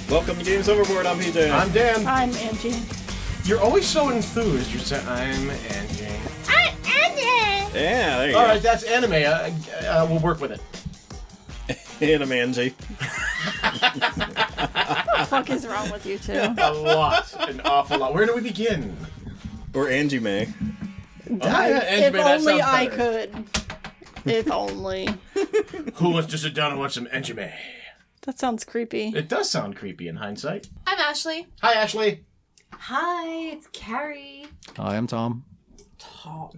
Welcome to Games Overboard. I'm PJ. I'm Dan. I'm Angie. You're always so enthused. You said, I'm Angie. I'm Angie! Yeah, there you All go. right, that's anime. We'll work with it. Anime Angie. What the fuck is wrong with you two? A lot. An awful lot. Where do we begin? Or Angie May. Angie, If that only sounds I better. could. If only. Who wants to sit down and watch some anime? That sounds creepy. It does sound creepy in hindsight. I'm Ashley. Hi, Ashley. Hi, it's Carrie. Hi, I'm Tom.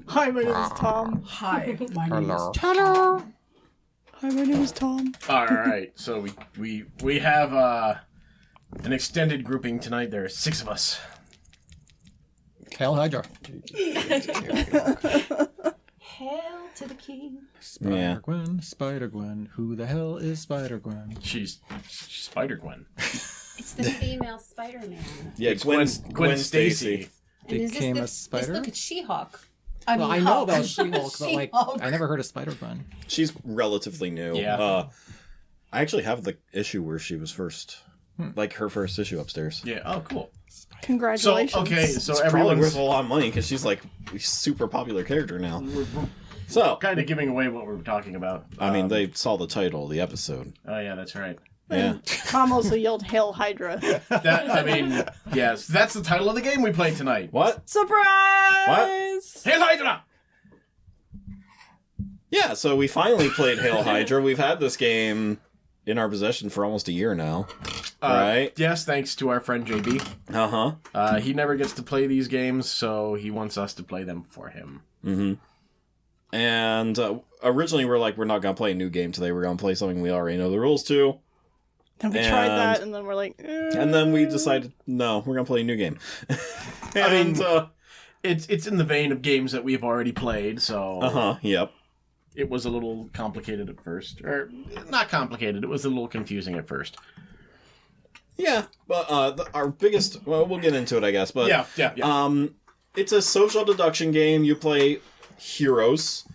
Hi, my name is Tom. Hi, my name is Hello. Hi, my name is Tom. All right, so we have an extended grouping tonight. There are 6 of us. Hail Hydra. Hail to the king. Spider-Gwen, Spider-Gwen. Who the hell is Spider-Gwen? She's Spider-Gwen. It's the female Spider-Man. Yeah, It's Gwen Stacy. And is Became a this spider? look at She-Hulk. Well, I know about She-Hulk, but She-Hulk. I never heard of Spider-Gwen. She's relatively new. Yeah. I actually have the issue where she was first. Like, her first issue upstairs. Yeah. Oh, cool. Congratulations. So so It's probably everyone's worth a lot of money because she's like a super popular character now. So, kind of giving away what we're talking about. I mean, they saw the title of the episode. Oh yeah, that's right. Yeah. Tom also yelled Hail Hydra. Yes, that's the title of the game we played tonight. What? Surprise! Hail Hydra! Yeah, so we finally played Hail Hydra. We've had this game in our possession for almost a year now. Right? Yes, thanks to our friend JB. Uh-huh. He never gets to play these games, so he wants us to play them for him. Mm-hmm. And originally we're like, we're not going to play a new game today. We're going to play something we already know the rules to. Then we tried that, and then we're like... And then we decided, no, we're going to play a new game. And, It's in the vein of games that we've already played, so... Uh-huh, yep. It was a little complicated at first. Or, not complicated, it was a little confusing at first. Yeah, but our biggest... Well, we'll get into it, I guess, but... Yeah. It's a social deduction game. You play heroes.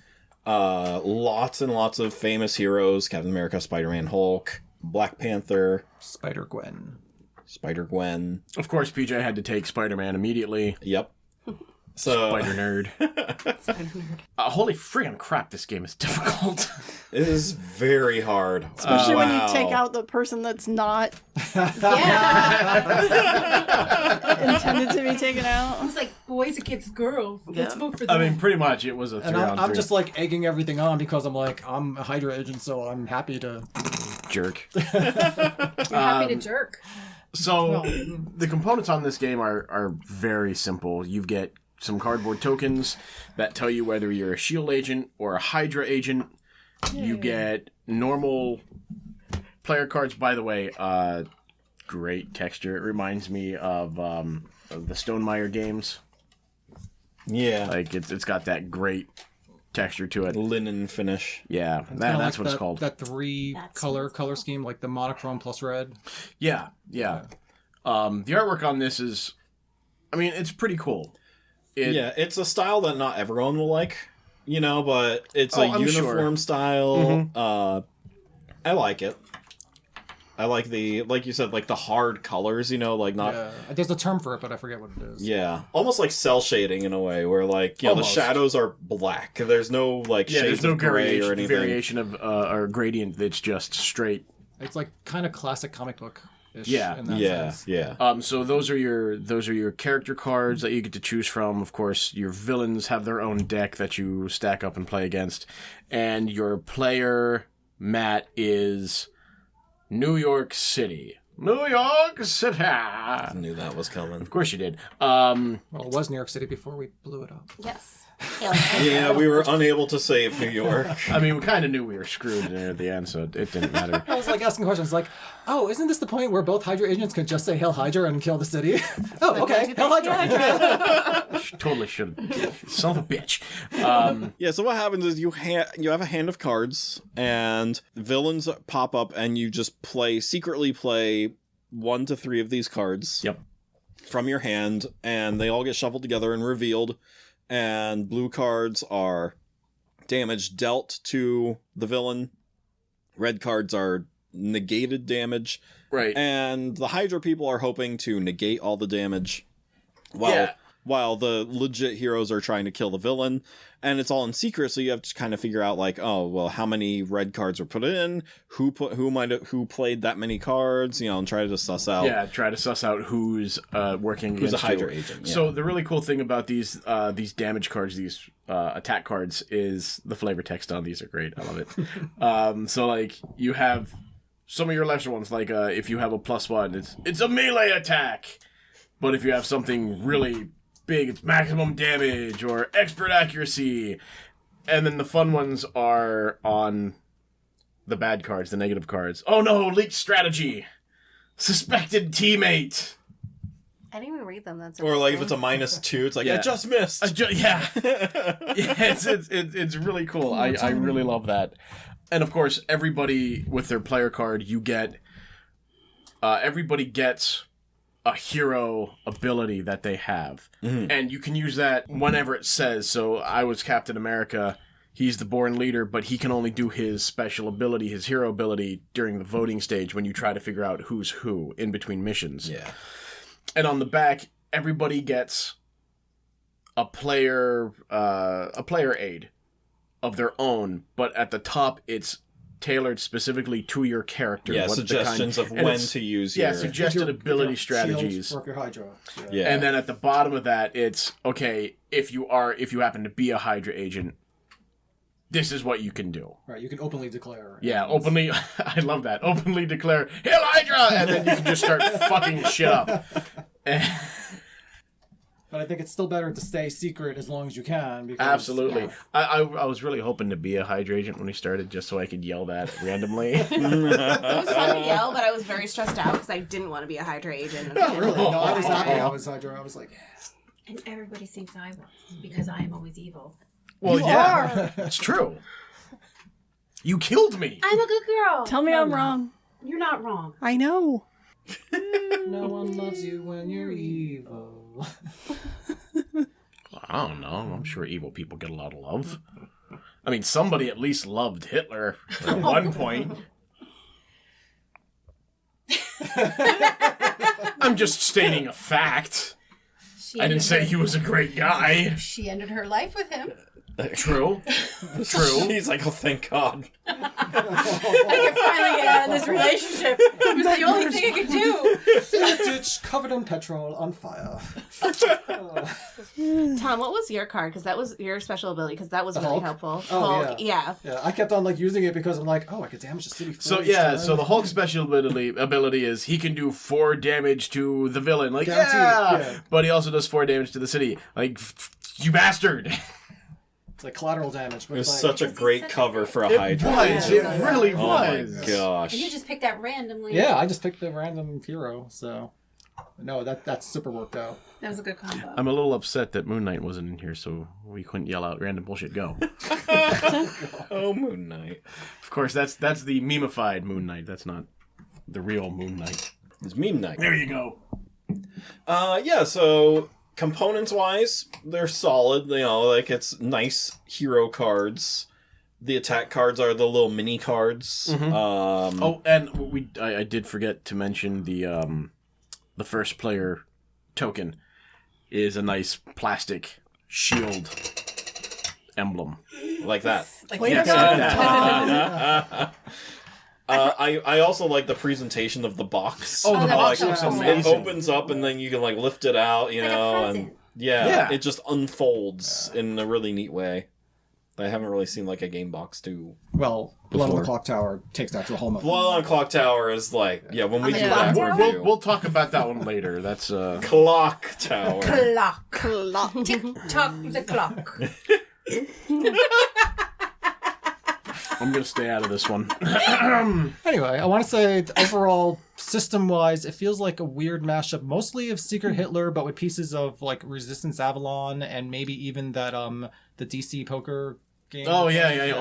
Lots and lots of famous heroes. Captain America, Spider-Man, Hulk, Black Panther, Spider-Gwen. Spider-Gwen. Of course, PJ had to take Spider-Man immediately. Yep. So Spider Nerd. Holy friggin' crap, this game is difficult. it is very hard. Especially when you Wow. take out the person that's not Yeah. intended to be taken out. I was like, boys against girls. Let's vote for them. I mean, pretty much, it was a 3 And on 3. I'm just like egging everything on because I'm like, I'm a Hydra agent, so I'm happy to... jerk. You're happy to jerk. So, the components on this game are very simple. You get some cardboard tokens that tell you whether you're a SHIELD agent or a Hydra agent. You get normal player cards. By the way, great texture. It reminds me of the Stonemaier games. Yeah. Like, it's got that great texture to it. Linen finish. Yeah, Kinda that's like what it's called. That color scheme, like the monochrome plus red. Yeah. The artwork on this is, I mean, it's pretty cool. It's a style that not everyone will like, but it's a I'm uniform sure. style. I like it. I like like you said, like the hard colors, not... Yeah. There's a term for it, but I forget what it is. Yeah, almost like cell shading in a way, where the Almost. shadows are black. There's no shades there's no of gray or anything. variation of or gradient that's just straight. It's like kind of classic comic book-ish Yeah. in that sense. Yeah. So those are your character cards that you get to choose from. Of course, your villains have their own deck that you stack up and play against, and your player Matt is New York City. New York City. I knew that was coming. Of course you did. Well, it was New York City before we blew it up. Yes. Yeah, we were unable to save New York. I mean, we kind of knew we were screwed there at the end, so it didn't matter. I was like asking questions like, oh, isn't this the point where both Hydra agents can just say Hail Hydra and kill the city? Oh, okay. Hail Hydra. Totally should have. Son of a bitch. Yeah, so what happens is you have a hand of cards, and villains pop up, and you just secretly play 1 to 3 of these cards. Yep. From your hand, and they all get shuffled together and revealed. And blue cards are damage dealt to the villain. Red cards are negated damage. Right. And the Hydra people are hoping to negate all the damage while the legit heroes are trying to kill the villain. And it's all in secret, so you have to kind of figure out, like, oh, well, how many red cards were put in, who played that many cards, and try to suss out. Yeah, try to suss out who's working Who's a against Hydra you. agent. So the really cool thing about these damage cards, these attack cards, is the flavor text on these are great. I love it. So like you have some of your lesser ones, like if you have a +1, it's a melee attack. But if you have something really big, it's maximum damage or expert accuracy. And then the fun ones are on the bad cards, the negative cards. Oh no, leaked strategy. Suspected teammate. I didn't even read them. That's Or like if it's interesting. a -2, it's like, Yeah. I just missed. Yeah. It's really cool. I really love that. And of course, everybody with their player card, you get... everybody gets a hero ability that they have. Mm-hmm. And you can use that whenever it says. So I was Captain America. He's the born leader, but he can only do his special ability, his hero ability, during the voting stage when you try to figure out who's who in between missions. Yeah. And on the back, everybody gets a player aid of their own, but at the top it's tailored specifically to your character. Yeah, what suggestions of and when it's- to use Yeah, your... suggested ability Shields, strategies. work your Hydra. Yeah. And then at the bottom of that, it's okay, if you happen to be a Hydra agent, this is what you can do. Right, you can openly declare. Yeah, openly, I love that. Openly declare, Hail Hydra! And then you can just start fucking shit up. But I think it's still better to stay secret as long as you can. Because, Absolutely. I was really hoping to be a Hydra agent when we started, just so I could yell that randomly. It was fun to yell, but I was very stressed out because I didn't want to be a Hydra agent. No, really. No, I was happy. I was Hydra. I was like, And everybody thinks I was because I am always evil. Well, You yeah, are. it's true. You killed me. I'm a good girl. Tell me No, I'm no. wrong. You're not wrong. I know. no one loves you when you're evil. I don't know. I'm sure evil people get a lot of love. I mean, somebody at least loved Hitler at one point. I'm just stating a fact. I didn't say he was a great guy. She ended her life with him. True. True. He's like, oh, thank God. I could finally get out of this relationship. It was the only thing I could do. In a ditch covered in petrol on fire. Tom, what was your card? Because that was your special ability. Because that was really Hulk? helpful. Oh, Hulk, yeah. Yeah, I kept on like using it because I'm like, oh, I could damage the city. So 4 yeah, each so time. the Hulk special ability is he can do 4 damage to the villain, like Guaranteed, yeah. But he also does 4 damage to the city, like you bastard. It's like collateral damage. But It was like, such a great cover for a Hydra. Was it really Oh my was? gosh. And you just picked that randomly. Yeah, I just picked the random hero, so no, that's super worked out. That was a good combo. I'm a little upset that Moon Knight wasn't in here, so we couldn't yell out random bullshit. Go. Oh, Moon Knight. Of course, that's the memeified Moon Knight. That's not the real Moon Knight. It's Meme Knight. There you go. Yeah, so components-wise, they're solid. Like, it's nice hero cards. The attack cards are the little mini cards. Mm-hmm. Oh, and I did forget to mention the first player token is a nice plastic shield emblem. Like that. Like, Wait yes. a minute. I also like the presentation of the box. Oh, the box like, looks It amazing. opens up and then you can like lift it out, like a and present. yeah, it just unfolds in a really neat way. I haven't really seen like a game box do. Well, Blood on Before. the Clock Tower takes that to a whole nother. Blood on Clock Tower is like, yeah, when we do Yeah. that We'll, review. we'll talk about that one later. That's Clock Tower. Clock. Clock. Tick tock the clock. I'm gonna stay out of this one. Anyway, I want to say overall, system-wise, it feels like a weird mashup, mostly of Secret Hitler, but with pieces of like Resistance Avalon and maybe even that the DC poker game. Oh yeah,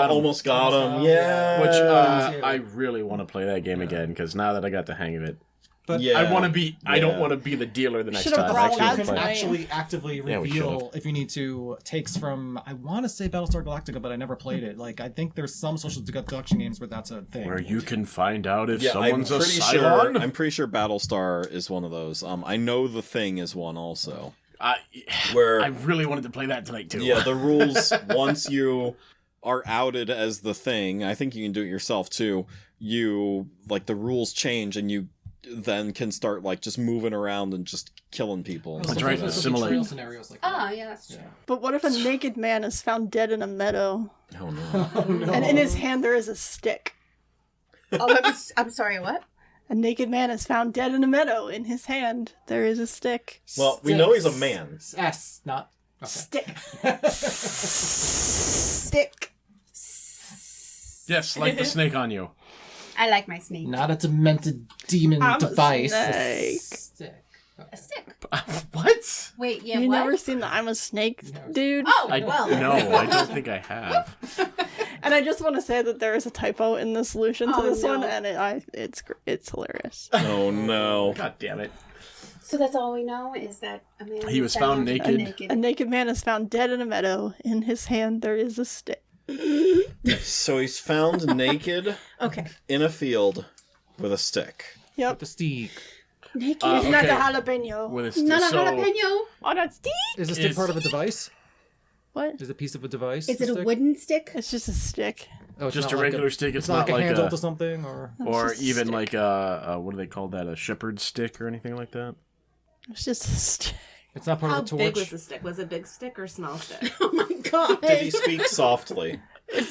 Almost got him. Yeah. Which Yeah. I really want to play that game again because now that I got the hang of it, But Yeah. I want to be. I don't Yeah. want to be the dealer the next Should've time. brought Actually, that you can play. actually actively Yeah, we reveal if you need to takes from, I want to say Battlestar Galactica, but I never played it. Like, I think there's some social deduction games where that's a thing. Where you can find out if Yeah, someone's a sure. Cylon. I'm pretty sure Battlestar is one of those. I know The Thing is one also. I Where really wanted to play that tonight too. yeah, the rules once you are outed as the Thing, I think you can do it yourself too. You like the rules change and you then can start like just moving around and just killing people. And That's stuff right, like that. assimilate. Trail scenarios like that. Oh, yeah, that's true. But what if a naked man is found dead in a meadow, Oh no. Oh, no. and in his hand there is a stick? Oh, I'm sorry, what? A naked man is found dead in a meadow. In his hand there is a stick. Well, we know he's a man. S, not... Okay. Stick. Stick. Yes, like the snake on you. I like my snake. Not a demented demon I'm a device. snake. Stick. A stick. What? Wait, yeah, You what? never seen the I'm a snake, dude? Oh, I well. no, I don't think I have. And I just want to say that there is a typo in the solution to Oh, this no. one, and it's hilarious. Oh no. God damn it! So that's all we know is that a man He was found naked. A naked man is found dead in a meadow. In his hand there is a stick. So he's found naked Okay. in a field with a stick. Yep. The stick. Naked. It's not okay. a jalapeno. With a Not a so jalapeno. Oh, that's stick. Is the stick Is- part of a device? What? Is it a piece of a device? Is the it a stick? wooden stick? It's just a stick. Oh, it's just not a like regular stick. It's It's not not like a like handle a, to something, or or just a even stick. like a what do they call that? A shepherd's stick or anything like that? It's just a stick. it's not part How of a torch. big was the stick? Was it a big stick or small stick? Oh my god. Did he speak softly? Wait,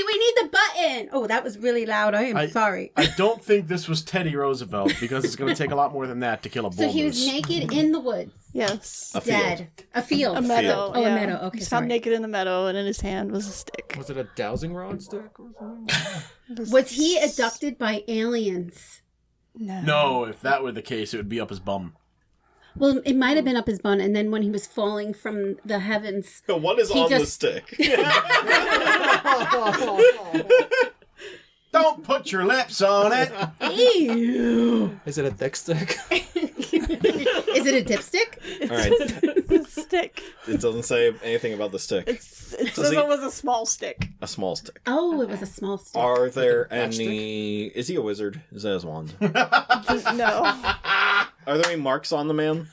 we need the button. Oh, that was really loud. I am sorry. I don't think this was Teddy Roosevelt because it's going to take a lot more than that to kill a bull So he was moose. naked in the woods, Yes. A field. dead. A field. A meadow. Oh, a yeah. meadow. Okay, He's sorry. found naked in the meadow, and in his hand was a stick. Was it a dowsing rod stick or something? Was he abducted by aliens? No. No, if that were the case, it would be up his bum. Well, it might have been up his bum, and then when he was falling from the heavens, What is He on the just- stick? Don't put your lips on it. ew. Is it a thick stick? Is it a dipstick? All right. It's a stick. It doesn't say anything about the stick. It Does says he- it was a small stick. A small stick. Oh, it was a small stick. Are there Like a matchstick? any... Is he a wizard? Is that his wand? No. Are there any marks on the man?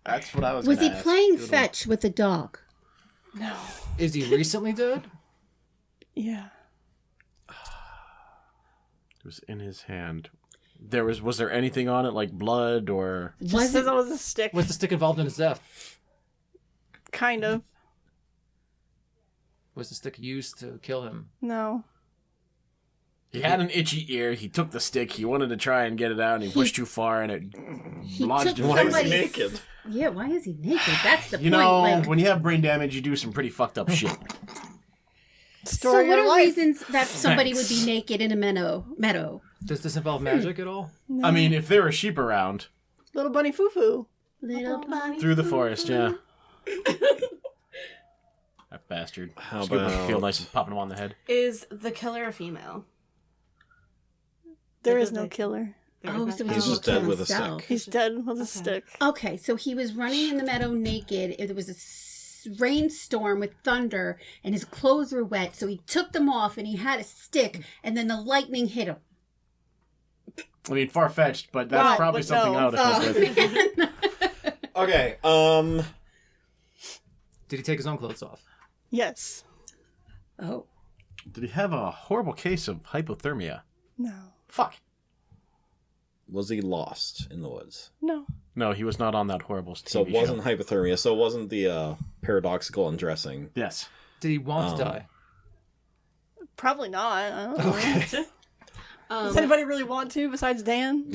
That's what I was. Was he gonna ask. playing Good one. fetch with a dog? No. Is he recently dead? Yeah. It was in his hand. Was there anything on it like blood or? Just Was says it? it was a stick. Was the stick involved in his death? Kind of. Was the stick used to kill him? No. He had an itchy ear. He took the stick. He wanted to try and get it out, and he pushed too far, and it He lodged took in Why is he somebody's- naked? Yeah, why is he naked? That's the You point. know, like, when you have brain damage, you do some pretty fucked up shit. so Story what of are life. reasons that somebody would be Thanks. naked in a meadow? Does this involve magic at all? No. I mean, if there were sheep around Little bunny foo foo. Little bunny. through the forest, yeah. That bastard. How Scooping about- the field nice and popping him on the head. Is the killer a female? There It is no doesn't- killer. There Oh, is so no- He's just dead with a himself. stick. He's dead with a stick. Okay, so he was running in the meadow naked. There was a rainstorm with thunder, and his clothes were wet. So he took them off, and he had a stick, and then the lightning hit him. I mean, far fetched, but that's Right, probably but something no. I would have come up with. Okay, Did he take his own clothes off? Yes. Oh, Did he have a horrible case of hypothermia? No. Fuck. was he lost in the woods? No. No, he was not on that horrible TV So it wasn't show. hypothermia, so it wasn't the paradoxical undressing. Yes. Did he want to die? Probably not. I don't know. Okay. Does anybody really want to besides Dan?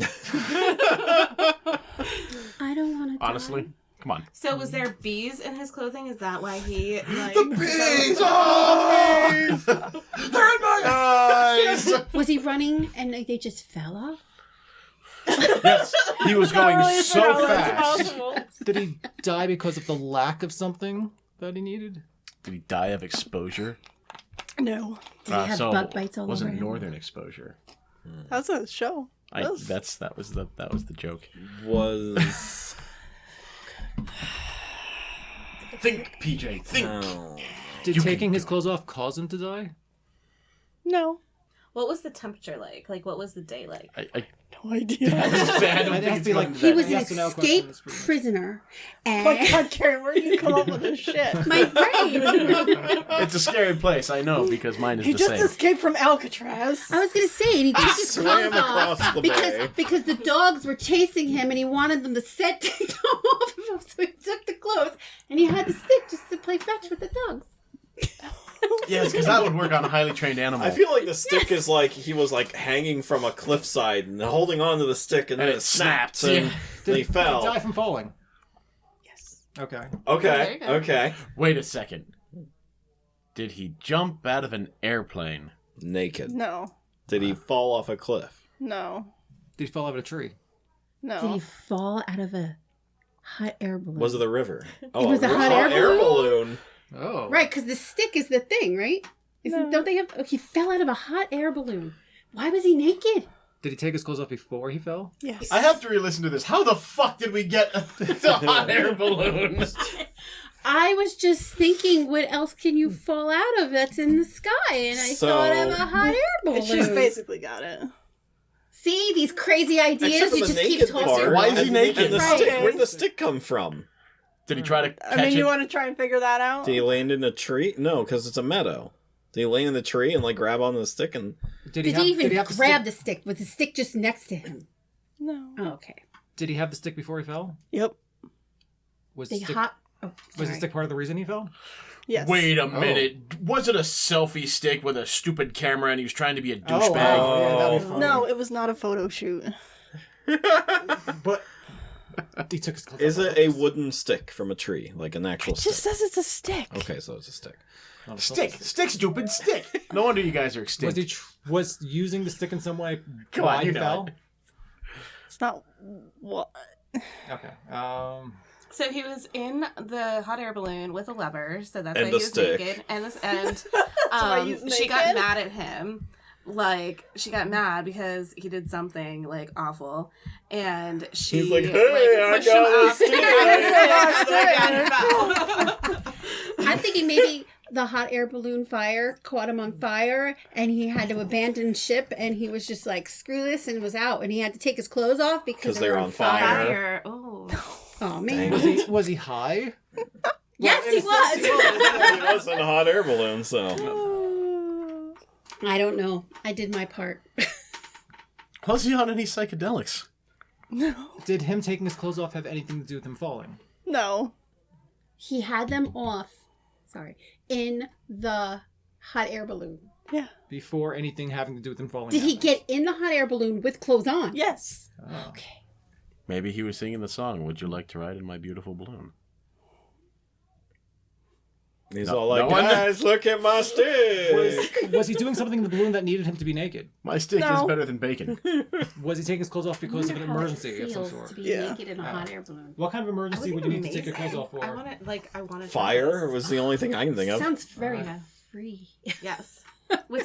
I don't want to. Honestly, come on. So was there bees in his clothing? Is that why he like? Bees! Oh! They're in my eyes! Was he running and they just fell off? Yes, he was going Really, so how that's fast. possible. Did he die because of the lack of something that he needed? Did he die of exposure? No. Did he have so bug bites all wasn't over him? northern exposure. That's a show. That was the joke. Was Think, PJ. Think. oh. Did You taking can his do clothes off cause him to die? No. What was the temperature like? Like, what was the day like? No idea. I don't It has think to it's be going like to He that was deep. an Yes or no escaped questions, pretty much. prisoner. Oh And my God, Carrie, where do you come up with this shit? my brain. It's a scary place, I know, because mine is He the just same. escaped from Alcatraz. I was gonna say, and he took his swam clothes off across the bay. because the dogs were chasing him, and he wanted them to set take them off of him, so he took the clothes, and he had the stick just to play fetch with the dogs. Yes, because that would work on a highly trained animal. I feel like the stick is like he was like hanging from a cliffside and holding on to the stick, and then And it it snapped snapped. and then he Did he fell. die from falling? Yes. Okay. Okay, There you go. okay. Wait a second. Did he jump out of an airplane? Naked. No. Did he fall off a cliff? No. Did he fall out of a tree? No. Did he fall out of a hot air balloon? Was it the river? Oh, was a hot air balloon. Oh. Right, because the stick is the thing, right? No. Don't they have? Oh, he fell out of a hot air balloon. Why was he naked? Did he take his clothes off before he fell? Yes. I have to re-listen to this. How the fuck did we get to hot air balloons? I was just thinking, what else can you fall out of that's in the sky? And I So- thought of a hot air balloon. She's basically got it. See these crazy ideas Except for you the just keep naked tossing. part. Why is he and- naked? And the Right. stick. Where'd the stick come from? Did he try to catch I mean, it? you want to try and figure that out? Did he land in a tree? No, because it's a meadow. Did he land in the tree and like grab onto the stick and? Did he even have the grab stick, the stick? Was the stick just next to him? No. Oh, okay. Did he have the stick before he fell? Yep. Was The the stick, hot. Oh, was the sorry. stick part of the reason he fell? Yes. Wait a minute. Was it a selfie stick with a stupid camera and he was trying to be a douchebag? Oh, wow. Yeah, that'd be funny. No, it was not a photo shoot. But he took his clothes Is off. it a wooden stick from a tree, like an actual It just stick? says it's a stick. Okay, so it's a stick. Not a Stick, stupid stick. No wonder you guys are Was extinct. he was using the stick in some way Come why on, he you know fell? it. It's not what. Okay. So he was in the hot air balloon with a lever, so that's And why the he was stick. naked. And why he's she got naked? mad at him. Like, she got mad because he did something, like, awful. And she, He's like, "Hey, I pushed got him a off. stick." I'm thinking maybe the hot air balloon fire caught him on fire and he had to abandon ship and he was just like, screw this, and was out, and he had to take his clothes off because they were on fire. Fire. Oh. Oh, man. Dang. Was he high? Yes, he was. He was in a hot air balloon, so. I don't know. I did my part. Was he on any psychedelics? No. Did him taking his clothes off have anything to do with him falling? No. He had them off, in the hot air balloon. Yeah. Before anything having to do with him falling? Did he happened? get in the hot air balloon with clothes on? Yes. Oh. Okay. Maybe he was singing the song, Would You Like to Ride in My Beautiful Balloon? He's No- all like, no one- guys, look at my stick. Was he doing something in the balloon that needed him to be naked? My stick No. is better than bacon. Was he taking his clothes off because of an emergency of some sort? To be Yeah. naked in a hot air balloon. What kind of emergency would you need to take your clothes off I for? want to Fire was the only thing I can think of. Sounds very Yeah. free. Yes. Was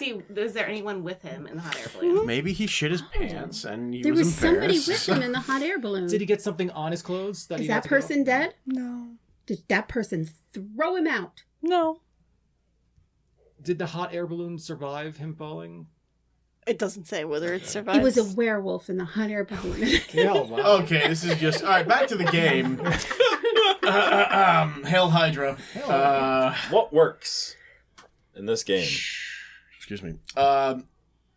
there anyone with him in the hot air balloon? Maybe he shit his pants and he There was was somebody embarrassed. with him in the hot air balloon. Did he get something on his clothes? Is he that had to get off? person dead? No. Did that person throw him out? No. Did the hot air balloon survive him falling? It doesn't say whether it survives. He was a werewolf in the hot air balloon. Yeah, wow. Okay, this is just... Alright, back to the game. Hail Hydra. What works in this game? Excuse me.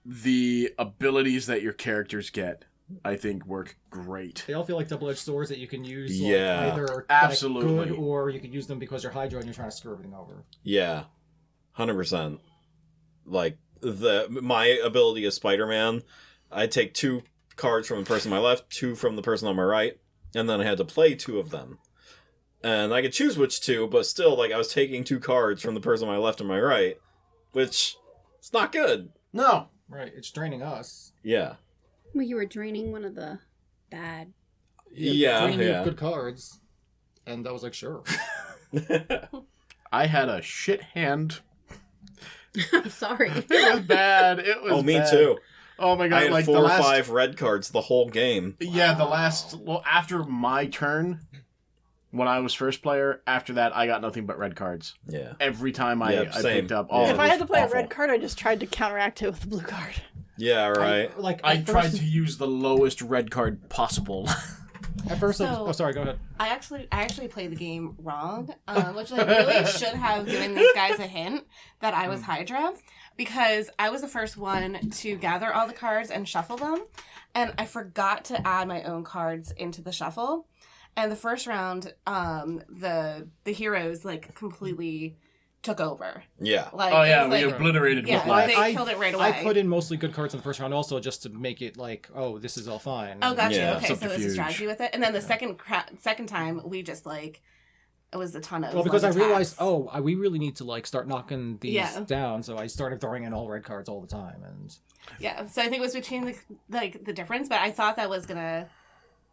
The abilities that your characters get, I think, work great. They all feel like double-edged swords that you can use like, Yeah. either Absolutely. like, good, or you can use them because you're Hydra and you're trying to screw everything over. Yeah, 100%. Like my ability as Spider-Man, I take 2 cards from the person on my left, 2 from the person on my right, and then I had to play 2 of them. And I could choose which 2, but still, like, I was taking 2 cards from the person on my left and my right, which it's not good. No. Right, it's draining us. Yeah. Well, you were draining one of the bad. Draining you Yeah. of good cards. And I was like, sure. I had a shit hand. I'm sorry. It was bad. It was Oh, me bad. too. Oh my god! I had like 4 the or last, 5 red cards the whole game. Yeah, after my turn, when I was first player, after that I got nothing but red cards. Yeah. Every time I same. picked up. Yeah. Oh, If it I had was to play awful. a red card, I just tried to counteract it with a blue card. Yeah, right. I tried to use the lowest red card possible. At first, So- sorry, go ahead. I actually played the game wrong, which like really should have given these guys a hint that I was Hydra, because I was the first one to gather all the cards and shuffle them, and I forgot to add my own cards into the shuffle. And the first round, the heroes like completely took over. Yeah. Like, Oh yeah, it was, we like, obliterated yeah, with life. they killed it right away. I put in mostly good cards in the first round also just to make it like, oh, this is all fine. Oh, gotcha. Yeah. Okay, so there's a Subterfuge. strategy with it, and then the second time we just like it was a ton of. Well, because I love realized, attacks. we really need to like start knocking these Yeah. down, so I started throwing in all red cards all the time, and Yeah, so I think it was between the difference, but I thought that was gonna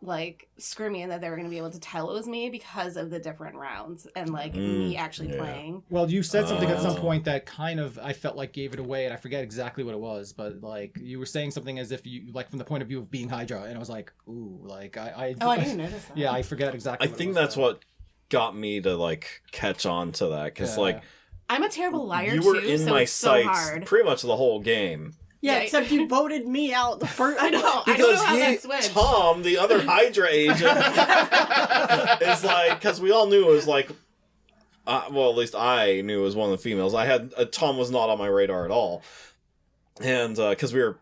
like screw me and that they were gonna be able to tell it was me because of the different rounds and like me actually playing. well, you said something at some Oh. point that kind of I felt like gave it away, and I forget exactly what it was, but like you were saying something as if you like from the point of view of being Hydra, and I was like, ooh, like I Oh, I didn't notice that. yeah, I forget exactly. I what it think was, that's though. what got me to like catch on to that because Yeah. like I'm a terrible liar you were too, in so my it's so sights hard. pretty much the whole game. Yeah, Yeah. except you voted me out the first. I know. I don't Because know how that switched. Tom, the other Hydra agent, is like, because we all knew it was like, well, at least I knew it was one of the females. I had Tom was not on my radar at all, and because we were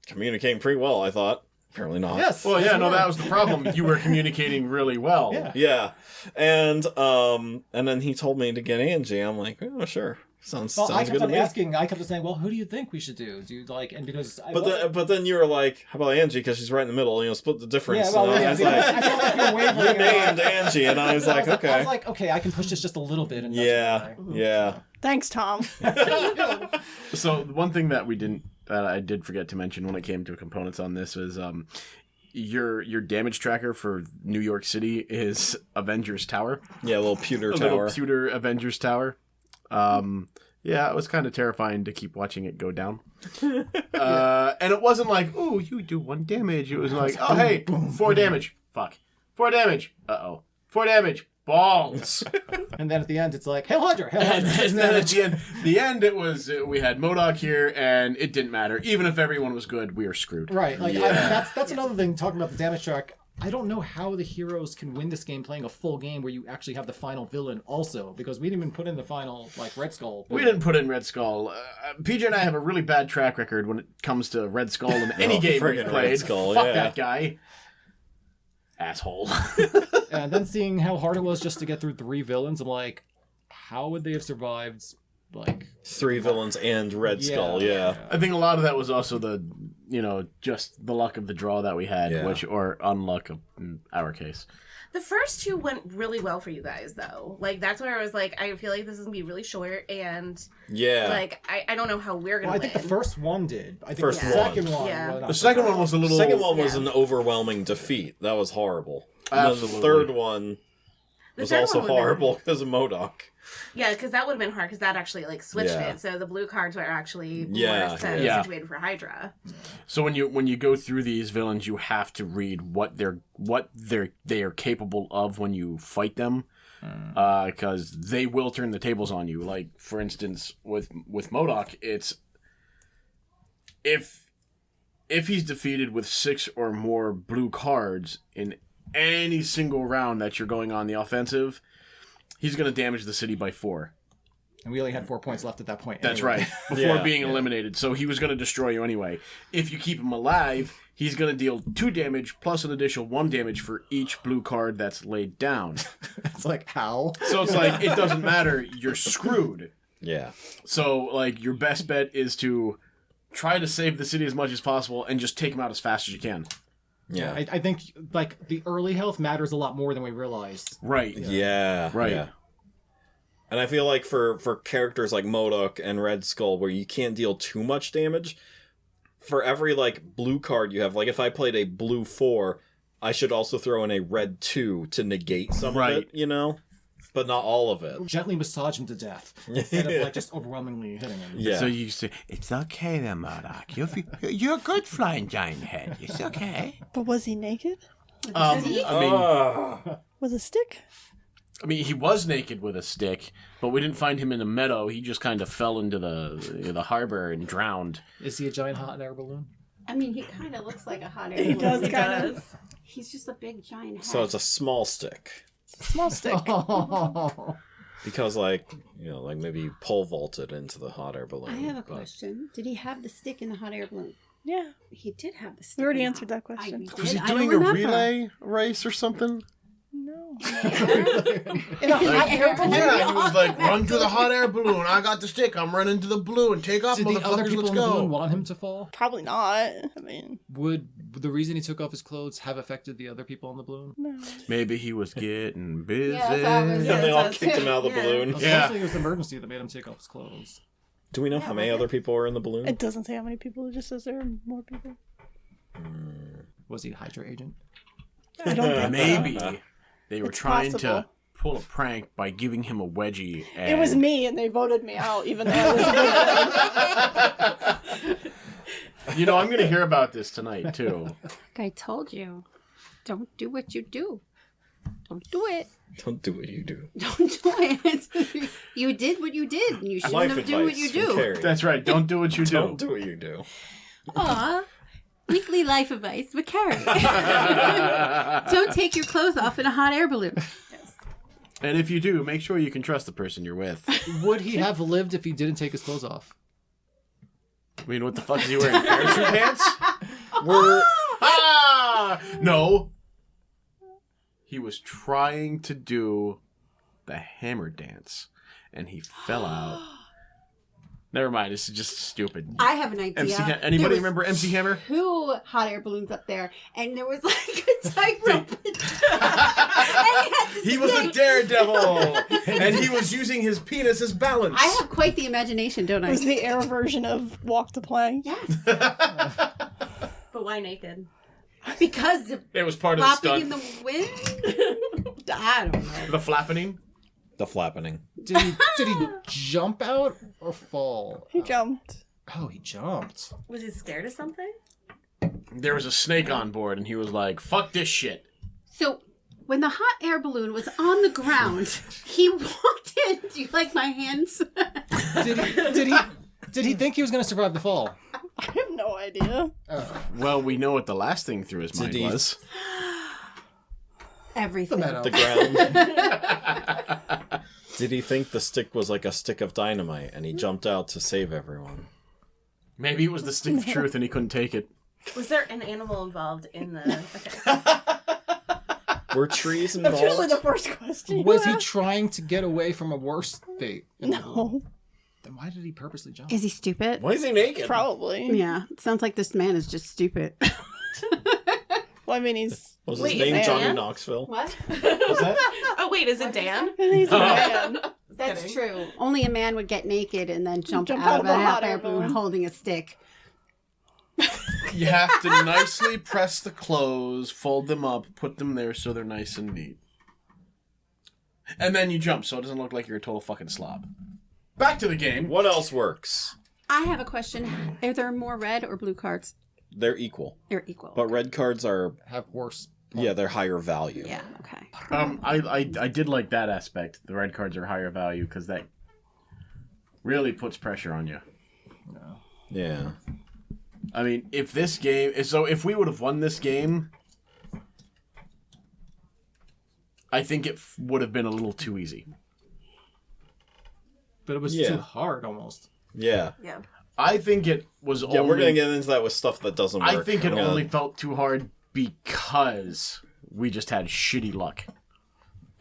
communicating pretty well, I thought. Apparently not. Yes. Well, yes, yeah, we no, were. that was the problem. You were communicating really well. Yeah. Yeah, and then he told me to get Angie. I'm like, oh, sure, sounds Well, I good kept to on me. asking. I kept on saying, "Well, who do you think we should do? Do you like?" And because I wasn't- But then you were like, how about Angie? Because she's right in the middle. You know, split the difference. yeah, well, And yeah, I was because like, I felt like you were wavering. you named Angie, and I was like, I okay. was like, okay, I can push this just a little bit. And that's Yeah, why. yeah. Thanks, Tom. So one thing that I did forget to mention when it came to components on this was your damage tracker for New York City is Avengers Tower. Yeah, a little pewter A tower. little pewter Avengers Tower. Yeah, it was kind of terrifying to keep watching it go down. And it wasn't like, ooh, you do 1 damage. It was like, oh, hey, 4 damage. Fuck. 4 damage. Uh-oh. 4 damage. Balls. And then at the end, it's like, Hail Hydra, Hail And Hydra. then at the end, it was, we had MODOK here, and it didn't matter. Even if everyone was good, we are screwed. Right, like Yeah. that's another thing. Talking about the damage track, I don't know how the heroes can win this game playing a full game where you actually have the final villain also, because we didn't even put in the final like Red Skull. We didn't put in Red Skull. PJ and I have a really bad track record when it comes to Red Skull in any Oh, game we've friggin' played. Red Skull, Fuck yeah. that guy. Asshole. And then seeing how hard it was just to get through 3 villains, I'm like, how would they have survived? Like 3 villains and Red Skull, yeah. I think a lot of that was also just the luck of the draw that we had, Yeah. or unluck in our case. The first 2 went really well for you guys, though. Like, that's where I was like, I feel like this is going to be really short, and, Yeah. like, I don't know how we're going to Well, I win. think the first one did. I think First the one. second one. Yeah. well, not The second one was a little... Second one was Yeah. an overwhelming defeat. That was horrible. And then Absolutely. the third one The was third also one would've been- horrible because of MODOK. Yeah, because that would have been hard, because that actually, like, switched Yeah. it. So the blue cards were actually Yeah, more yeah. situated for Hydra. So when you go through these villains, you have to read what they are capable of when you fight them, because they will turn the tables on you. Like for instance, with MODOK, it's if he's defeated with 6 or more blue cards in any single round that you're going on the offensive, he's going to damage the city by 4. And we only had 4 points left at that point. That's anyway. right. Before Yeah, being yeah. eliminated. So he was going to destroy you anyway. If you keep him alive, he's going to deal 2 damage plus an additional 1 damage for each blue card that's laid down. It's like, how? So it's like, it doesn't matter. You're screwed. Yeah. So, like, your best bet is to try to save the city as much as possible and just take him out as fast as you can. Yeah. I think like the early health matters a lot more than we realized. Right. Yeah. Right. Yeah. And I feel like for characters like MODOK and Red Skull, where you can't deal too much damage, for every like blue card you have, like if I played a blue 4, I should also throw in a red 2 to negate some Right. of it, you know? but not all of it. Gently massage him to death instead of like just overwhelmingly hitting him. Yeah. So you say, it's okay there, Murdoch. You're a good flying giant head. It's okay. But was he naked? Was a stick? I mean, he was naked with a stick, but we didn't find him in the meadow. He just kind of fell into the harbor and drowned. Is he a giant hot air balloon? I mean, he kind of looks like a hot air He balloon. does kind of. He's just a big giant head. So it's a small stick. Small stick. Because, like, you know, like maybe you pole vaulted into the hot air balloon. I have a but- question. Did he have the stick in the hot air balloon? Yeah. He did have the stick. We already in the answered that question. Was he I don't doing a remember. relay race or something? No. In a hot air balloon? Yeah, he was like, run to the hot air balloon. I got the stick. I'm running to the blue and take off, Did the other motherfuckers. people Let's in the balloon go. want him to fall? Probably not. I mean, Would the reason he took off his clothes have affected the other people in the balloon? no. Maybe he was getting busy. Yeah, that was- And they all that's kicked him out of the Yeah. balloon. Yeah. Supposedly it was an emergency that made him take off his clothes. Do we know how many other people were in the balloon? It doesn't say how many people. It just says there are more people. Was he a Hydra agent? I don't think Maybe so. they were It's trying possible. to pull a prank by giving him a wedgie. And... It was me, and they voted me out, even though I was a good You know, I'm going to hear about this tonight, too. Like I told you, don't do what you do. Don't do it. Don't do what you do. Don't do it. You did what you did. And you shouldn't Life have done what you advice from do. Carrie. That's right. Don't do what you Don't do. do what you do. Aw. Weekly life advice with Carrie. Don't take your clothes off in a hot air balloon. And if you do, make sure you can trust the person you're with. Would he have lived if he didn't take his clothes off? I mean, what the fuck is he wearing? Parachute pants? We're Ah! No. He was trying to do the hammer dance, and he fell out. Never mind. This is just stupid. I have an idea. Anybody There was remember MC Hammer? 2 hot air balloons up there, and there was like a tightrope. And He was a daredevil, and he was using his penis as balance. I have quite the imagination, don't It I? was the air version of Walk the Plank. Yes. But why naked? Because It was part of the flopping stunt. in the wind? I don't know. The flapping. the flappening. Did he jump out or fall? He jumped. Oh, he jumped. Was he scared of something? There was a snake on board, and he was like, "Fuck this shit." So, when the hot air balloon was on the ground, he walked in. Do you like my hands? Did he think he was going to survive the fall? I have no idea. Well, we know what the last thing through his mind he- was. Everything. The meadow. The ground. Did he think the stick was like a stick of dynamite and he jumped out to save everyone? Maybe it was the stick of truth, and he couldn't take it. Was there an animal involved in the... Okay. Were trees That's really involved? the first question. Was he trying to get away from a worse fate? No. Then why did he purposely jump? Is he stupid? Why is he naked? Probably. Yeah. It sounds like this man is just stupid. Well, I mean, he's... Was Wait, his is name it Johnny Dan? Knoxville? What? Oh, wait, is it Dan? He's a man. That's Kidding. true. Only a man would get naked and then jump Jump out of a hot air balloon holding a stick. You have to nicely press the clothes, fold them up, put them there so they're nice and neat. And then you jump so it doesn't look like you're a total fucking slob. Back to the game. What else works? I have a question. Are there more red or blue cards? They're equal. They're equal. But red cards are, Have worse. yeah, they're higher value. Yeah, okay. I did like that aspect. The red cards are higher value because that really puts pressure on you. Yeah. I mean, if we would have won this game, I think it would have been a little too easy. But it was Yeah. too hard almost. Yeah. Yeah. I think it was Yeah, only... we're going to get into that with stuff that doesn't work. I think it I'm gonna- only felt too hard because we just had shitty luck.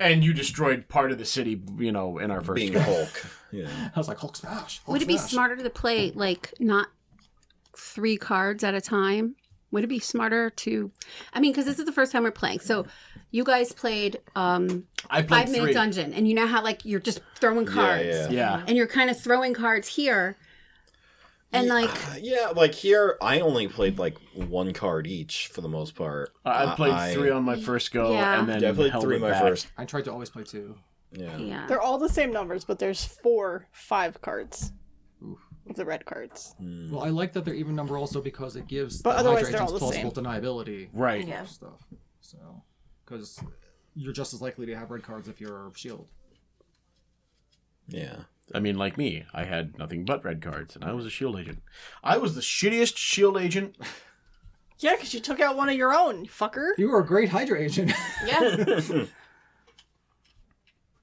And you destroyed part of the city, in our first being game. Hulk. Yeah. I was like, Hulk smash. Hulk Would it be smash. smarter to play, like, not 3 cards at a time? Would it be smarter to... I mean, because this is the first time we're playing. So, you guys played I played 5 Minute 3. Dungeon. And you know how, like, you're just throwing cards. Yeah. Yeah. And you're kind of throwing cards here. And, like... Yeah, like here, I only played like 1 card each for the most part. I played 3 on my first go, Yeah. and then Yeah, I played held 3 it my back. first. I tried to always play 2. Yeah. They're all the same numbers, but there's 5 cards. Of the red cards. Well, I like that they're even number also because it gives But the otherwise Hydra they're all agents the same. plausible deniability Right. Yeah. stuff. So, because you're just as likely to have red cards if you're shield. Yeah. I mean, like me, I had nothing but red cards, and I was a shield agent. I was the shittiest shield agent. Yeah, because you took out one of your own, you fucker. You were a great Hydra agent. Yeah.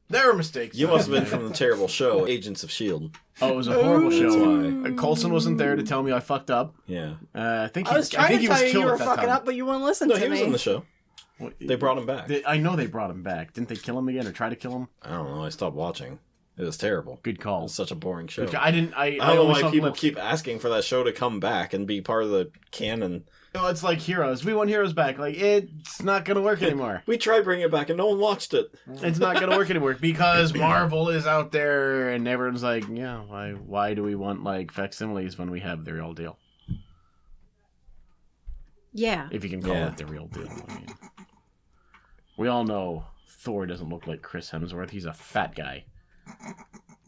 There were mistakes. You must have been from the terrible show, Agents of S.H.I.E.L.D. Oh, it was a horrible That's show. why. Coulson wasn't there to tell me I fucked up. Yeah. I think I was trying to he was tell you killed you were at that fucking time. up, but you wouldn't listen No, to he me. was in the show. What- They brought him back. I know they brought him back. Didn't they kill him again or try to kill him? I don't know. I stopped watching. It was terrible. Good It call. was such a boring show. I didn't. I I don't know only why saw people clips. keep asking for that show to come back and be part of the canon. You know, it's like Heroes. We want Heroes back. Like, it's not going to work anymore. We tried bringing it back and no one watched it. It's not going to work anymore because Marvel is out there and everyone's like, yeah, why do we want, like, facsimiles when we have the real deal? Yeah. If you can call Yeah. it the real deal. I mean, we all know Thor doesn't look like Chris Hemsworth. He's a fat guy.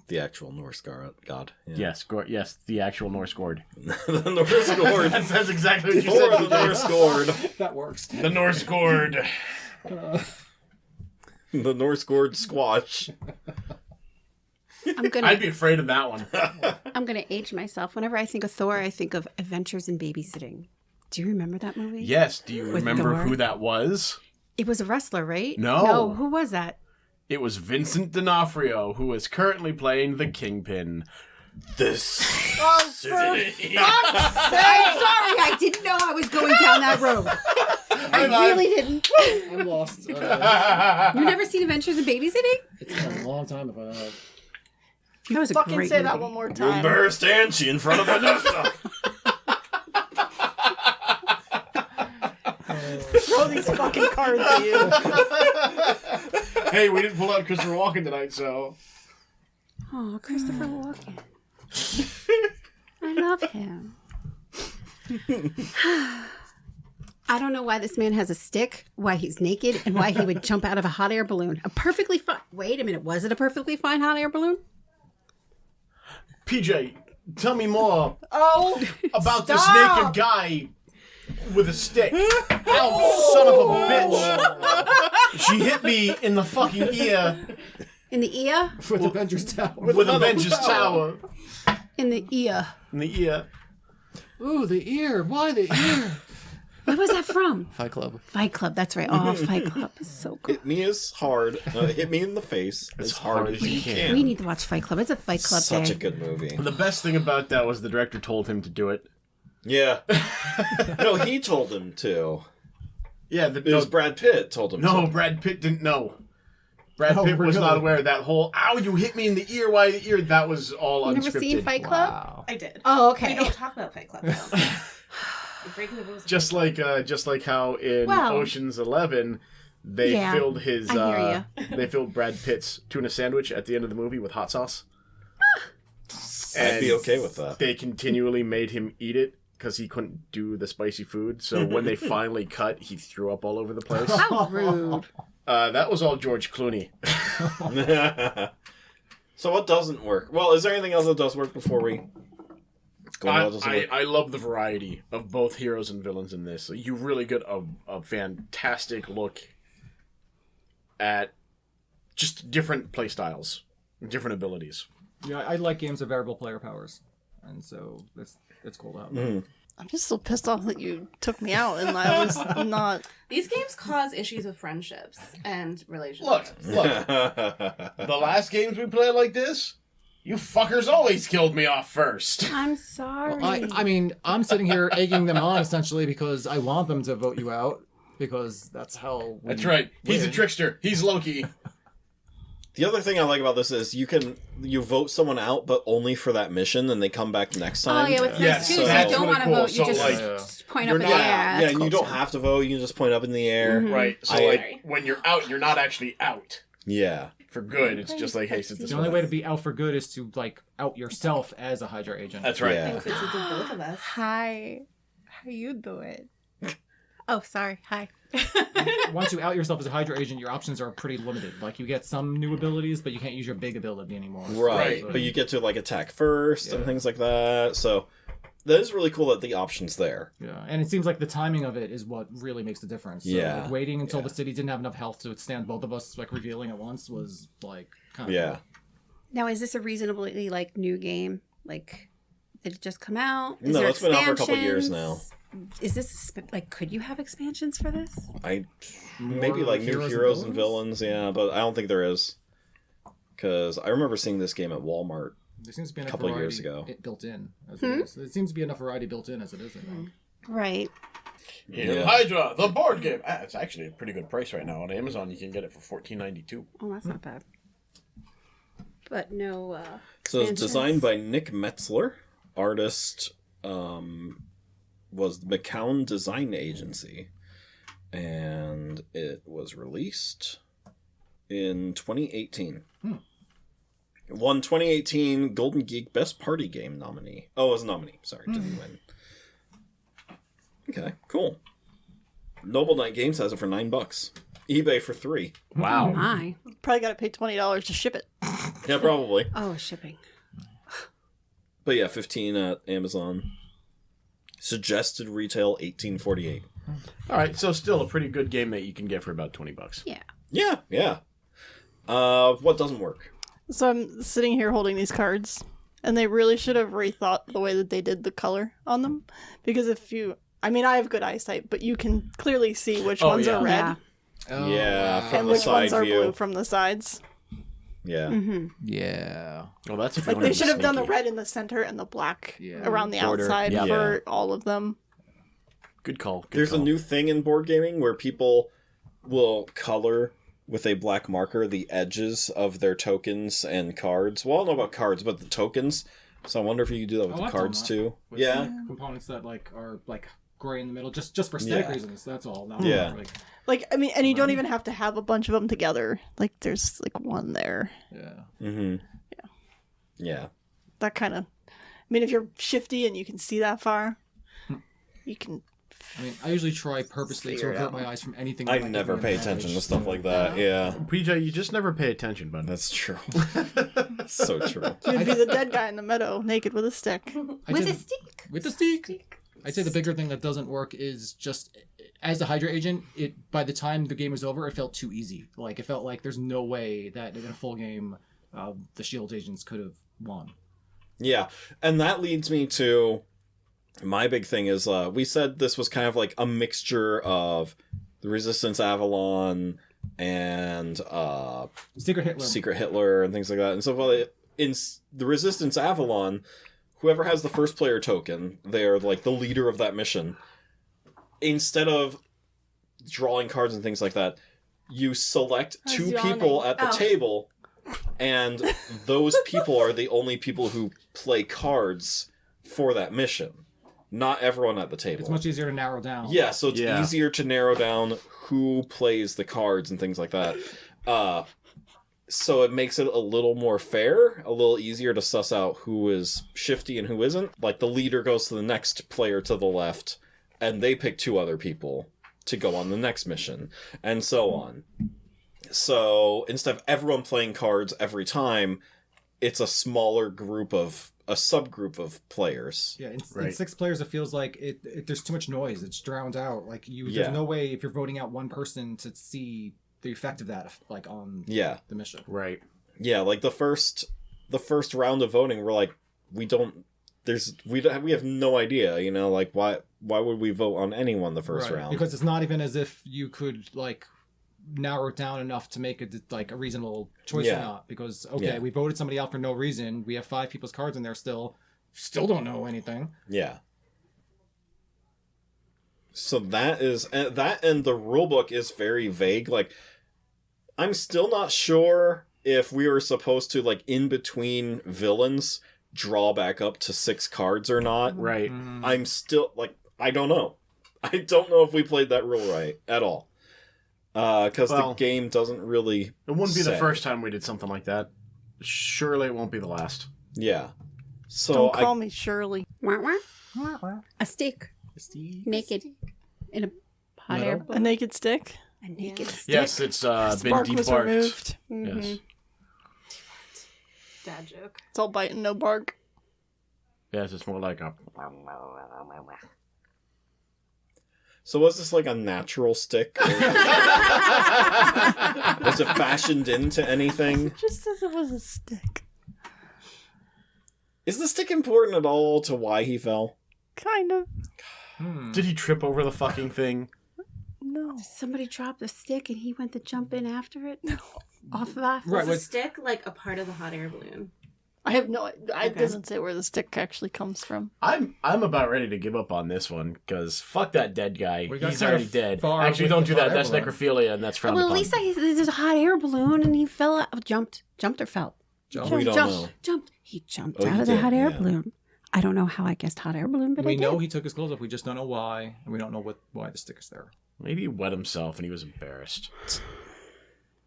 The actual Norse god. Yeah. Yes, the actual Norse god. The Norse gourd. That's exactly what you Thor said. the Norse gourd. That works. The Norse god. The Norse gourd squash. I'm gonna I'd be afraid of that one. I'm gonna age myself. Whenever I think of Thor, I think of Adventures in Babysitting. Do you remember that movie? Yes, do you With remember Thor? who that was? It was a wrestler, right? No. No, who was that? It was Vincent D'Onofrio, who is currently playing the Kingpin. This. I'm sorry, I didn't know I was going down that road. I really didn't. I'm lost. You've never seen Adventures in Babysitting? It's been a long time if I have. That was a Fucking great say movie. that one more You time. embarrassed Angie in front of Vanessa. Throw these fucking cards at you. Hey, we didn't pull out Christopher Walken tonight, so... Oh, Christopher Walken. I love him. I don't know why this man has a stick, why he's naked, and why he would jump out of a hot air balloon. A perfectly fine... Wait a minute, was it a perfectly fine hot air balloon? PJ, tell me more Oh, about this Stop. naked guy with a stick. Ow, son of a bitch. She hit me in the fucking ear In the ear? With Avengers Tower. with Avengers Tower. In the ear. In the ear. Ooh, the ear. Why the ear? What was that from? Fight Club. Fight Club, that's right. Oh, Fight Club is so good. Hit me as hard. Hit me in the face as hard as you can. We need to watch Fight Club. It's a Fight Club Such day. a good movie. The best thing about that was the director told him to do it. Yeah. No, he told him to. Yeah, It was Brad Pitt told him No, to. Brad Pitt didn't know. Brad Oh, Pitt was really? not aware of that whole, ow, you hit me in the ear, why the ear? That was all You unscripted. never seen Fight Club? Wow. I did. Oh, We okay. don't talk about Fight Club now. We're breaking the rules. Just like how in Well- Ocean's 11, they Yeah, filled his I hear they filled Brad Pitt's tuna sandwich at the end of the movie with hot sauce. I'd be And okay with that. They continually made him eat it because he couldn't do the spicy food. So when they finally cut, he threw up all over the place. How rude. That was all George Clooney. So what doesn't work? Well, is there anything else that does work before we go on? What doesn't work? I love the variety of both heroes and villains in this. You really get a fantastic look at just different play styles, different abilities. Yeah, I like games of variable player powers, and so it's cool to have. I'm just so pissed off that you took me out and I was not. These games cause issues with friendships and relationships. Look, the last games we played like this, you fuckers always killed me off first. I'm sorry. I mean, I'm sitting here egging them on essentially because I want them to vote you out because that's how. We That's right. He's a win. trickster. He's Loki. The other thing I like about this is you vote someone out, but only for that mission, and they come back next time. Oh, yeah, with Yes, nice too. So that's you don't really want to cool. vote. You So, just, like, just point you're up in not- the air. Yeah, That's and cool you don't too. have to vote. You can just point up in the air. Right. So, I- when you're out, you're not actually out Yeah. for good. It's just like, hey, sit this The only way. way to be out for good is to like out yourself as a Hydra agent. That's right. Yeah. Thanks, it's both of us. Hi. How you doing? Oh, sorry. Hi. Once you out yourself as a Hydra agent, your options are pretty limited. Like, you get some new abilities, but you can't use your big ability anymore. Right. So, But you get to, like, attack first and things like that. So that is really cool that the option's there. yeah, and it seems like the timing of it is what really makes the difference. So, Yeah. like, waiting until the city didn't have enough health to withstand both of us, like, revealing at once was, like, kind of Yeah. Now, is this a reasonably like new game? Like, did it just come out? Is No, there it's been out for a couple years expansions? Is this like? Could you have expansions for this? Maybe like new heroes and villains, yeah, but I don't think there is. Because I remember seeing this game at Walmart. There seems to be enough Couple of variety years ago. built in. As it is. It seems to be enough variety built in as it is, I think. Right. Hail Hydra, the board game. It's actually a pretty good price right now on Amazon. You can get it for $14.92. Oh, that's not bad. But no. So it's expansions? designed by Nick Metzler. Artist was the McCown Design Agency. And it was released in 2018. Won 2018 Golden Geek Best Party Game nominee. Oh, it was a nominee. Sorry, didn't win. Okay, cool. Noble Knight Games has it for $9. eBay for $3. Wow. My. Probably got to pay $20 to ship it. Yeah, probably. Oh, shipping. But yeah, 15 at Amazon. Suggested retail $18.48. All right, so still a pretty good game that you can get for about $20. Yeah. Yeah. What doesn't work? So I'm sitting here holding these cards, and they really should have rethought the way that they did the color on them. Because if you... I mean, I have good eyesight, but you can clearly see which ones yeah. are red Yeah. Oh, Yeah, from and the which side ones are view. blue from the sides. Yeah. Mm-hmm. Yeah. Well, that's if you Like, wanna they be should have done the sneaky. red in the center and the black Yeah. around the Border. outside Yeah. for all of them. Good call. Good There's call. a new thing in board gaming where people will color with a black marker the edges of their tokens and cards. Well, I don't know about cards, but the tokens. So I wonder if you could do that with Oh, the I've cards done that. too. With Yeah. components that like are like gray in the middle, just for aesthetic Yeah. reasons. That's all. Not Yeah. Like, Like, I mean, and you don't even have to have a bunch of them together. Like, there's, like, one there. yeah. Mm-hmm. Yeah. That kind of... I mean, if you're shifty and you can see that far, you can... I mean, I usually try purposely to Figure it avert out. my eyes from anything. I that might never give me pay an attention to advantage. stuff like that. Yeah. PJ, you just never pay attention, bud. That's true. So true. You'd be the dead guy in the meadow, naked with a stick. I'd With say a stick. With the stick. I'd say the bigger thing that doesn't work is just as a Hydra agent. It by the time the game was over, it felt too easy. Like it felt like there's no way that in a full game, the Shield agents could have won. Yeah. And that leads me to my big thing is we said this was kind of like a mixture of the Resistance Avalon and Secret Hitler. and things like that. And so in the Resistance Avalon, whoever has the first player token, they're like the leader of that mission. Instead of drawing cards and things like that, you select I was two yawning. people at the Oh. table, and those people are the only people who play cards for that mission. Not everyone at the table. It's much easier to narrow down. Yeah, so it's Yeah. easier to narrow down who plays the cards and things like that. So it makes it a little more fair, a little easier to suss out who is shifty and who isn't. Like the leader goes to the next player to the left, and they pick two other people to go on the next mission, and so on. So instead of everyone playing cards every time, it's a smaller group of a subgroup of players. Yeah, in Right. 6 players, it feels like there's too much noise. It's drowned out. Like Yeah. there's no way if you're voting out one person to see the effect of that, like on Yeah. the mission. Right. Yeah, like the first round of voting, we're like, we have no idea, you know, like why would we vote on anyone the first Right, round? because it's not even as if you could like narrow it down enough to make it like a reasonable choice Yeah. or not. Because okay, Yeah. we voted somebody out for no reason. We have 5 people's cards in there still don't know anything. Yeah. So that and the rulebook is very vague. Like, I'm still not sure if we were supposed to, like, in between villains, draw back up to 6 cards or not. Right. I'm still, like, I don't know. I don't know if we played that rule right at all. Because Well, the game doesn't really It wouldn't be the say. first time we did something like that. Surely it won't be the last. Yeah. So Don't call me Shirley. Wah, wah. A stick. Steve. Naked. In a Hot air A balloon. naked stick. A naked stick. Yes, it's been Spark was debarked. removed. Yes. Dad joke. It's all bite and no bark. Yes, it's more like a. So was this like a natural stick? Or was it fashioned into anything? Just as it was a stick. Is the stick important at all to why he fell? Kind of. Did he trip over the fucking thing? No. Somebody dropped a stick and he went to jump in after it. Off that. Right, Was what- the stick like a part of the hot air balloon? I have no. It Okay. doesn't say where the stick actually comes from. I'm about ready to give up on this one because fuck that dead guy. We got He's kinda already dead. far Actually, with don't the do hot that. air That's balloon. necrophilia, and that's frowned Well, at upon. least there's a hot air balloon and he fell out. Jumped or fell? We don't know. Jumped. He jumped Oh, out he of the did, hot air yeah. balloon. I don't know how I guessed hot air balloon, but I We did. know he took his clothes off. We just don't know why, and we don't know why the stick is there. Maybe he wet himself and he was embarrassed.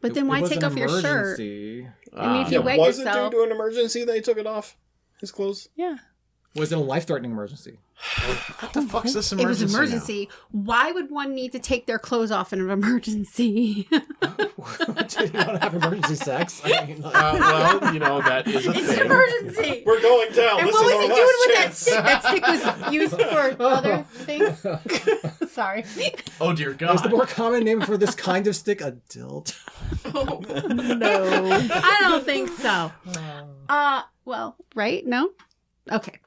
But then It why was take an off your shirt? emergency. I mean, if Yeah, you wet was yourself. it due to an emergency that he took it off? His clothes? Yeah. Was it a life-threatening emergency? What the fuck's this It was emergency? emergency. Why would one need to take their clothes off in an emergency? Do you want to have emergency sex? I mean, like, Well, you know, that is a It's thing. an emergency. We're going down. And This what is was our he last doing with that chance. stick? That stick was used for other things. Sorry. Oh dear is the God. more common name for this kind of stick a dilt? No. I don't think so. Well, right? No? Okay.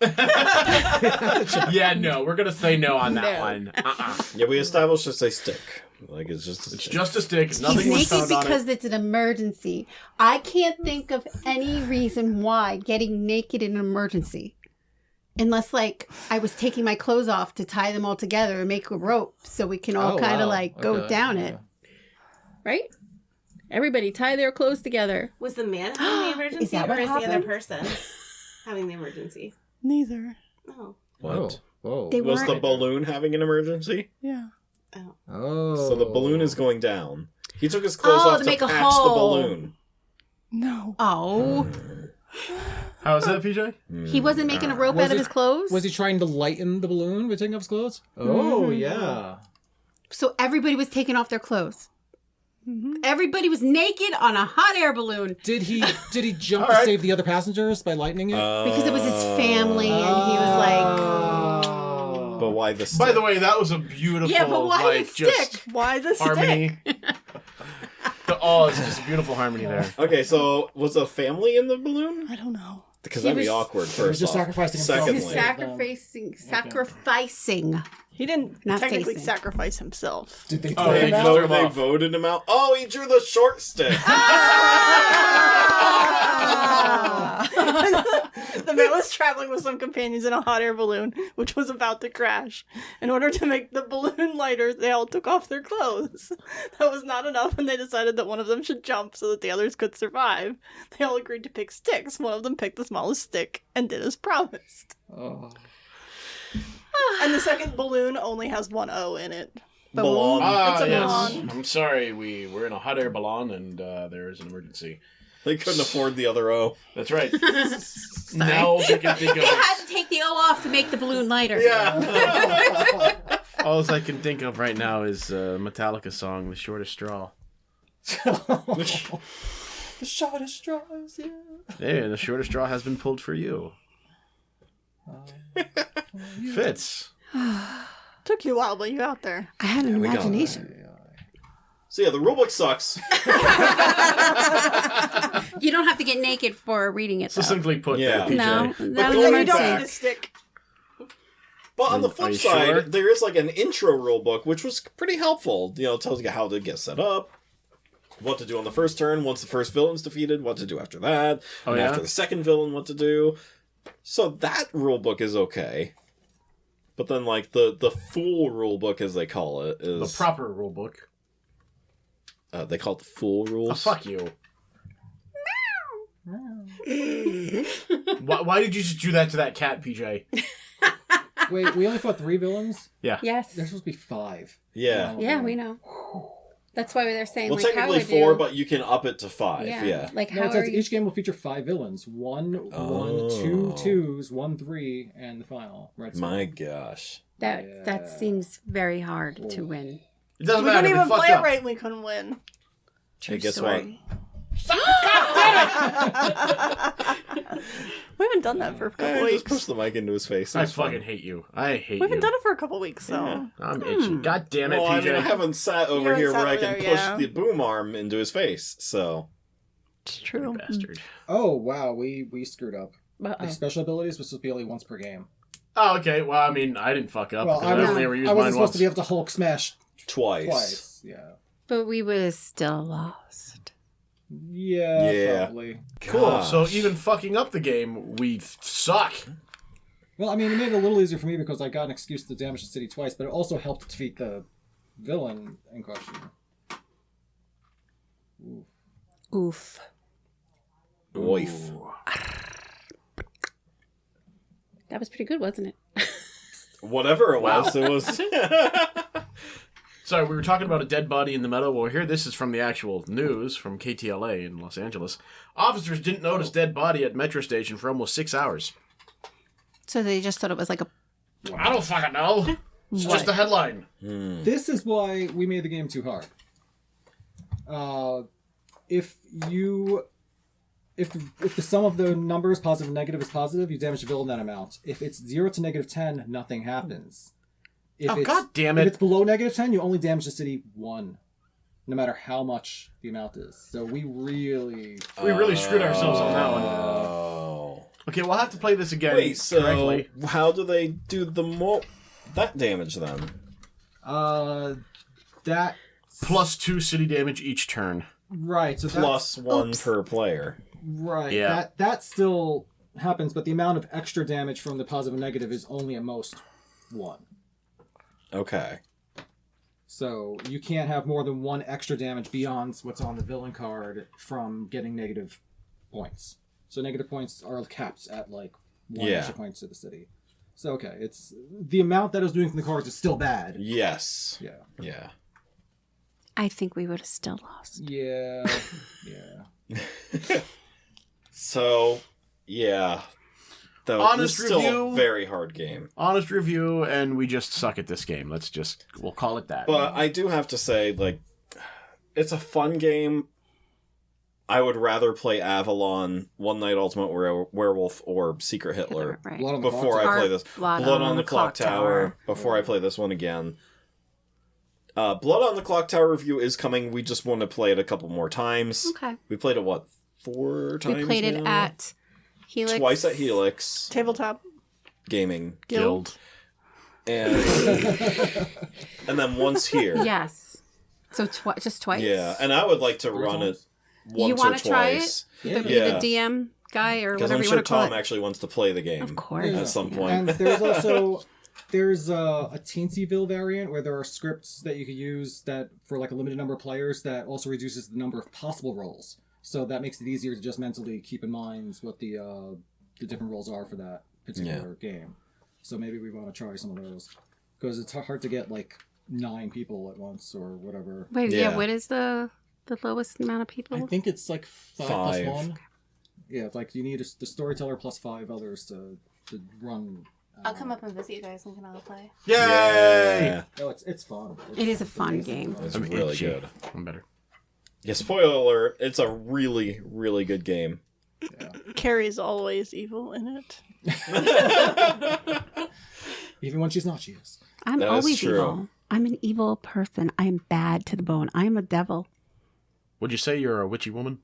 Yeah, no, we're gonna say no on that No. one. Yeah, we established it's a stick. Like, it's just a It's stick. just a stick. He's Nothing was naked found on because it. it's an emergency. I can't think of any reason why getting naked in an emergency. Unless, like, I was taking my clothes off to tie them all together and make a rope so we can all Oh, kind of, wow. like, go Okay, down yeah. it. Right? Everybody tie their clothes together. Was the man having the emergency, Is that or what is the other happened? person having the emergency? Neither. Oh, What? Whoa. They Was the weren't- balloon having an emergency? Yeah. Oh. So the balloon is going down. He took his clothes Oh, off to to make a patch the hole. balloon. No. Oh. How is that, PJ? He wasn't making a rope Was out of it- his clothes? Was he trying to lighten the balloon by taking off his clothes? Oh, yeah. So everybody was taking off their clothes. Mm-hmm. Everybody was naked on a hot air balloon Did he jump All to right. save the other passengers by lightening it? because it was his family and he was like, Oh. But why the stick? By the way, that was a beautiful, yeah, but why like, the just stick? Why the harmony. It's just a beautiful harmony there. Okay, so was a family in the balloon? I don't know. Because He that'd be was- awkward, He was first just off. sacrificing himself. He was Secondly. sacrificing. He didn't Not technically facing. sacrifice himself. Did they Oh, throw They, him out? vote- they off. voted him out. Oh, he drew the short stick. The man was traveling with some companions in a hot air balloon, which was about to crash. In order to make the balloon lighter, they all took off their clothes. That was not enough, and they decided that one of them should jump so that the others could survive. They all agreed to pick sticks. One of them picked the smallest stick and did as promised. Oh. And the second balloon only has one O in it. Balloon. It's a yes. balloon. I'm sorry, we're in a hot air balloon and there is an emergency. They couldn't afford the other O. That's right. Now all I can think They of had to take the O off to make the balloon lighter. Yeah. all I can think of right now is Metallica's song "The Shortest Straw." The shortest straws, yeah. Hey, the shortest straw has been pulled for you. Fitz. Took you a while, but you out there. I had an we got imagination. So yeah, the rulebook sucks. You don't have to get naked for reading it, though. Succinctly put, Yeah. there, PJ. No, But that was going You don't emergency. need a stick. But on the Are flip you side, sure? there is like an intro rulebook, which was pretty helpful. You know, it tells you how to get set up, what to do on the first turn, once the first villain's defeated, what to do after that, Oh, and yeah? after the second villain, what to do. So that rulebook is okay. But then, like, the full rulebook, as they call it, The is... proper rule book. they call it the full rules. Oh, fuck you. Why did you just do that to that cat, PJ? Wait, we only fought 3 villains? Yes. There's supposed to be 5. Yeah. Yeah, we know. That's why they're saying, Well, like, how technically I 4, do. but you can up it to 5. Yeah. Like, No, how it says are you... each game will feature 5 villains. One, Oh. 2 twos, 1 3, and the final. Right. My gosh. That Yeah. seems very hard to win. It doesn't We matter. couldn't We even fucked play it up. right and we couldn't win. Hey, guess what? We haven't done that for a couple Just weeks. push the mic into his face. I It's fine. fucking hate you. I hate We haven't you. done it for a couple weeks, so. Yeah. I'm itching. God damn it, Well, I PJ. mean, I haven't sat over haven't here sat where I over can there, push yeah. the boom arm into his face, so... It's true. Bastard. Oh wow, we screwed up. Uh-oh. The special abilities was supposed to be only once per game. Oh, okay. Well, I mean, I didn't fuck up. Well, because I I only ever used wasn't mine supposed once. to be able to Hulk smash Twice. twice. Yeah. But we would have still lost. Yeah, Yeah. probably. Cool. So Gosh. even fucking up the game, we suck. Well, I mean, it made it a little easier for me because I got an excuse to damage the city twice, but it also helped defeat the villain in question. Ooh. Oof. Oif. That was pretty good, wasn't it? Whatever it was, it was... Sorry, we were talking about a dead body in the meadow. Well, here, this is from the actual news from KTLA in Los Angeles. Officers didn't notice dead body at metro station for almost 6 hours. So they just thought it was like a. I don't fucking know. It's just a headline. This is why we made the game too hard. If the sum of the numbers, positive and negative, is positive, you damage the villain that amount. If it's 0 to -10, nothing happens. If Oh, it's, God damn If it. it's below -10, you only damage the city 1, no matter how much the amount is. So we really... screwed ourselves on that one. Oh. Okay, we'll have to play this again Wait, so correctly. how do they do that damage then? That... Plus 2 city damage each turn. Right, so Plus one Oops. per player. Right, Yeah. that still happens, but the amount of extra damage from the positive and negative is only at most 1. Okay. So you can't have more than 1 extra damage beyond what's on the villain card from getting negative points. So negative points are capped at like 1 Yeah. extra points to the city. So okay, it's the amount that I was doing from the cards is still bad. Yes. Yeah. Yeah. I think we would have still lost. Yeah. Yeah. So, yeah. Though Honest it's still review. a very hard game. Honest review, and we just suck at this game. We'll call it that. But I do have to say, like, it's a fun game. I would rather play Avalon, One Night Ultimate Werewolf, or Secret Hitler Right. Blood on the before Clock I Or play this. Blood on the Clock Tower before I play this one again. Blood on the Clock Tower review is coming. We just want to play it a couple more times. Okay. We played it, what, 4 times We played it now? at Helix. Twice at Helix Tabletop Gaming. Guild. And and then once here. Yes. So just twice. Yeah, and I would like to run it once You or want to try it? twice. Yeah. Be Yeah. the DM guy or Because whatever I'm you sure want to call Tom it. actually wants to play the game. Of course. At some point. And there's also there's a Teensyville variant where there are scripts that you could use that for like a limited number of players that also reduces the number of possible rolls. So that makes it easier to just mentally keep in mind what the different rolls are for that particular game. So maybe we want to try some of those because it's hard to get like 9 people at once or whatever. Wait, Yeah. yeah. What is the lowest amount of people? I think it's like 5 5. plus 1. Yeah, it's like you need the storyteller plus 5 others to run. I'll come up and visit you guys and we can all play. Yay! Yeah. Oh, it's fun. It is a fun game. It's I'm really itchy. good. I'm better. Yeah, spoiler alert, it's a really, really good game. Carrie's always evil in it. Even when she's not, she is. I'm That is always true. evil. I'm an evil person. I am bad to the bone. I am a devil. Would you say you're a witchy woman?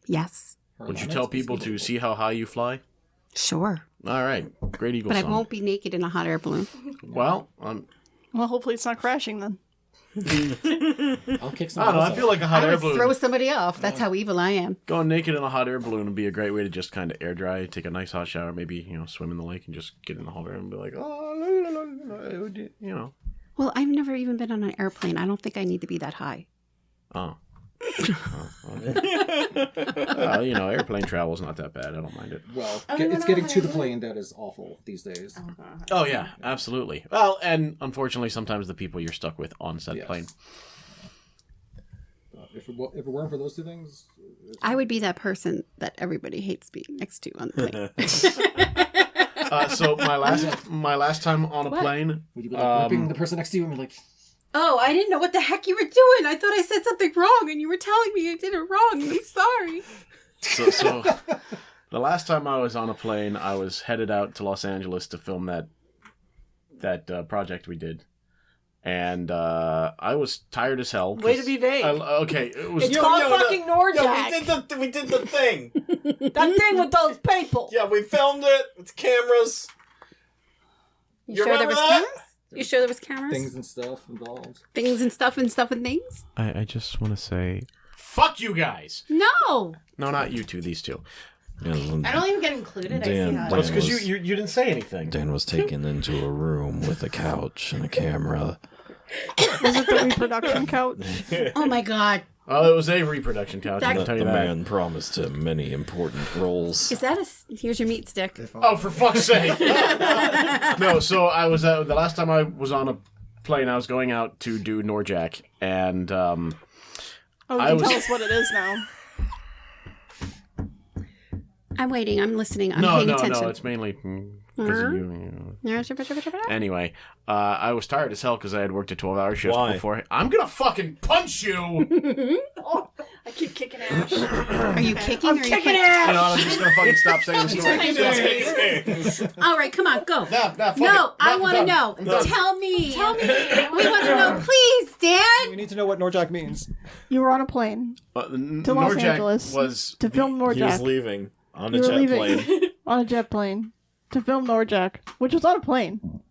Yes. Would you tell people to see how high you fly? Sure. All right. Great Eagle But I song. won't be naked in a hot air balloon. Well, Well, hopefully it's not crashing then. I'll kick I some don't know. ass I feel like a hot I air would balloon. throw somebody off. That's how evil I am. Going naked in a hot air balloon would be a great way to just kind of air dry, take a nice hot shower, maybe, swim in the lake and just get in the hot air and be like, oh, la, la, la, la, Well, I've never even been on an airplane. I don't think I need to be that high. Oh. Well, airplane travel is not that bad. I don't mind it. Well, Oh, it's no, getting no, to the no. plane that is awful these days. Oh, yeah, absolutely. Well, and unfortunately, sometimes the people you're stuck with on said Yes. plane. If it weren't for those two things, I would be that person that everybody hates being next to on the plane. So my last time on a What? plane, would you be like whipping the person next to you and be like, Oh, I didn't know what the heck you were doing. I thought I said something wrong, and you were telling me I did it wrong. I'm sorry. So the last time I was on a plane, I was headed out to Los Angeles to film that project we did. And I was tired as hell. Way to be vague. Okay, it was... It's called fucking Norjack. Yeah, we did the thing. That thing with those people. Yeah, we filmed it with cameras. You You sure there remember was that? cameras? You sure there was cameras? Things and stuff involved. Things and stuff and things? I just want to say... Fuck you guys! No. No, not you two, these two. I don't even get included. I see Dan, how Well, it's it because is. you didn't say anything. Dan was taken into a room with a couch and a camera. Was it the reproduction couch? Oh my god. Oh, it was a reproduction couch, I That- can tell The you that. man promised him many important roles. Is that here's your meat stick. Oh, for fuck's sake! No, so I was the last time I was on a plane, I was going out to do Norjack, and Oh, you I can was- tell us what it is now. I'm waiting. I'm listening. I'm paying attention. no, it's mainly because of you. No. Anyway, I was tired as hell because I had worked a 12-hour shift Why? before. I'm gonna fucking punch you! Oh, I keep kicking ass. Are you kicking I'm or are you kicking punching? You know, ass. I'm just gonna fucking stop saying the story. All right, come on, go. Fuck No, it. I I'm want to done. know. I'm done. Tell me. Tell me. We want to know, please, Dad. We need to know what Norjack means. You were on a plane to Los Norjack Angeles was to film He was Norjack. leaving on a You were jet leaving plane. on a jet plane to film Norjack, which was on a plane.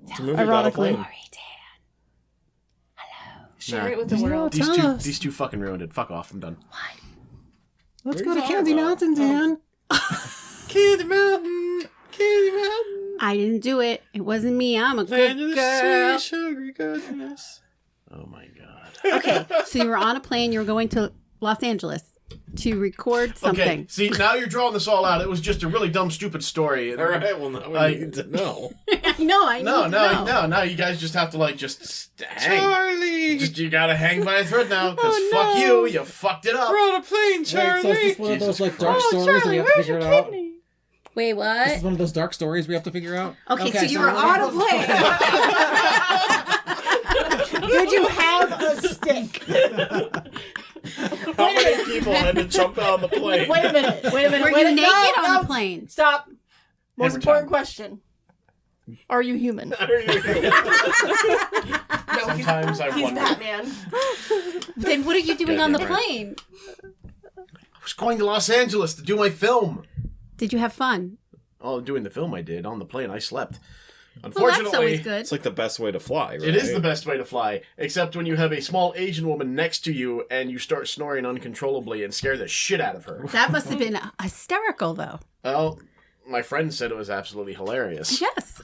It's a movie about a Ironically. plane. Share it with the world. These two fucking ruined it. Fuck off. I'm done. Let's What go are to you Candy talking about? Mountain, Dan. Candy Mountain. Candy Mountain. I didn't do it. It wasn't me. I'm a good girl. Sugary goodness. Oh my god. Okay, so you were on a plane. You were going to Los Angeles to record something. Okay, see, now you're drawing this all out. It was just a really dumb, stupid story. All right, well, now we I- need to know. I know. I No, need to know. no. You guys just have to, like, just hang. Charlie! Just, you gotta hang by a thread now, because Oh, fuck no. you fucked it up. We're on a plane, Wait, so is this one of Jesus those like dark Oh, stories Charlie, we have to where's figure your it out? kidney? Wait, This what? is one of those dark stories we have to figure out. Okay, so you were we're on a gonna- plane. Did you have a stick? How many people had to jump out on the plane? Wait a minute. Were wait you a naked no, on no. the plane? Stop. Most Every important time. question. Are you human? No, Sometimes I he's wonder. Batman. Then what are you doing on the Goddamn right. plane? I was going to Los Angeles to do my film. Did you have fun? Oh, doing the film I did. On the plane, I slept. Well, Unfortunately, that's always good. It's like the best way to fly, right? it is the best way to fly, except when you have a small Asian woman next to you and you start snoring uncontrollably and scare the shit out of her. That must have been hysterical, though. Well, my friend said it was absolutely hilarious. Yes.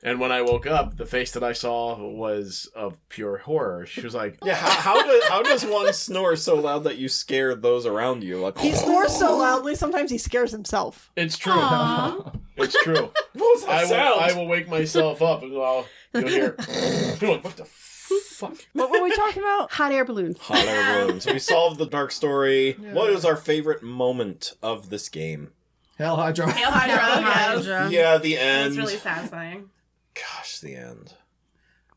And when I woke up, the face that I saw was of pure horror. She was like, Yeah, how does one snore so loud that you scare those around you? Like, He snores so loudly, sometimes he scares himself. it's true. Aw. It's true. what was that I sound? will wake myself up and you'll hear, you're like, what the fuck? What were we talking about? Hot air balloons. Hot air balloons. We solved the dark story. What is our favorite moment of this game? Hail Hydra. Hail Hydra. Yes. Yeah, the end. It's really satisfying. Gosh, the end.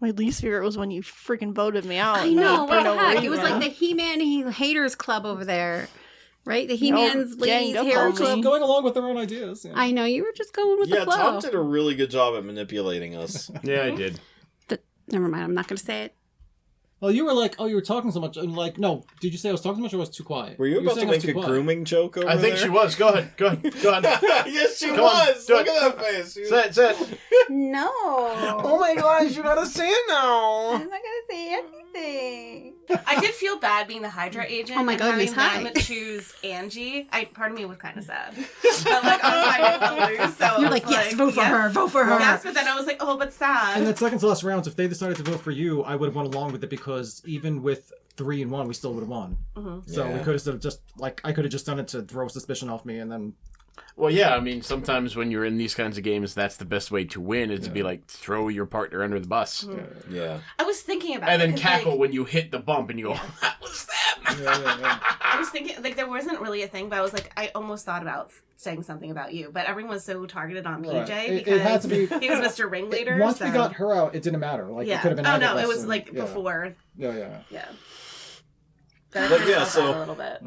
My least favorite was when you freaking voted me out. I know. For What no the heck? It was reason. like the He-Man haters club over there. Right? The He-Man's ganged ladies up hair on me. club. Going along with their own ideas. Yeah. I know. You were just going with Yeah, the flow. Tom did a really good job at manipulating us. Yeah, I did. Never mind. I'm not going to say it. Well, you were like, oh, you were talking so much. And like, no, did you say I was talking so much or was too quiet? Were you about to saying I was make a too quiet. grooming joke over I think there? she was. Go ahead. Go ahead. Yes, she Come on, was. do Look it. at that face. She was- Say it. No. Oh my gosh, you gotta say it now. I'm not going to say anything. I did feel bad being the Hydra agent. Oh my and goodness, having hi. them choose Angie. Part of me was kind of sad. But like, I was lose, so You're I like, was yes, vote for her. Vote for her. Yes, but then I was like, oh, but sad. And then second to last rounds, if they decided to vote for you, I would have went along with it because even with 3-1, we still would have won. So we Yeah. could have just like I could have just done it to throw suspicion off me, and then Well, yeah, I mean, sometimes when you're in these kinds of games, that's the best way to win is to be like, throw your partner under the bus. Yeah. I was thinking about And it. then 'cause, cackle like, when you hit the bump and you go, that was them. yeah. was thinking, like, there wasn't really a thing, but I was like, I almost thought about saying something about you, but everyone was so targeted on PJ Right. because It had to be, he was Mr. Ringleader. once so. we got her out, it didn't matter. Like, it Yeah. could have been Oh, either no, of it us was, and- like, yeah. before. Yeah. But yeah, so- a little bit.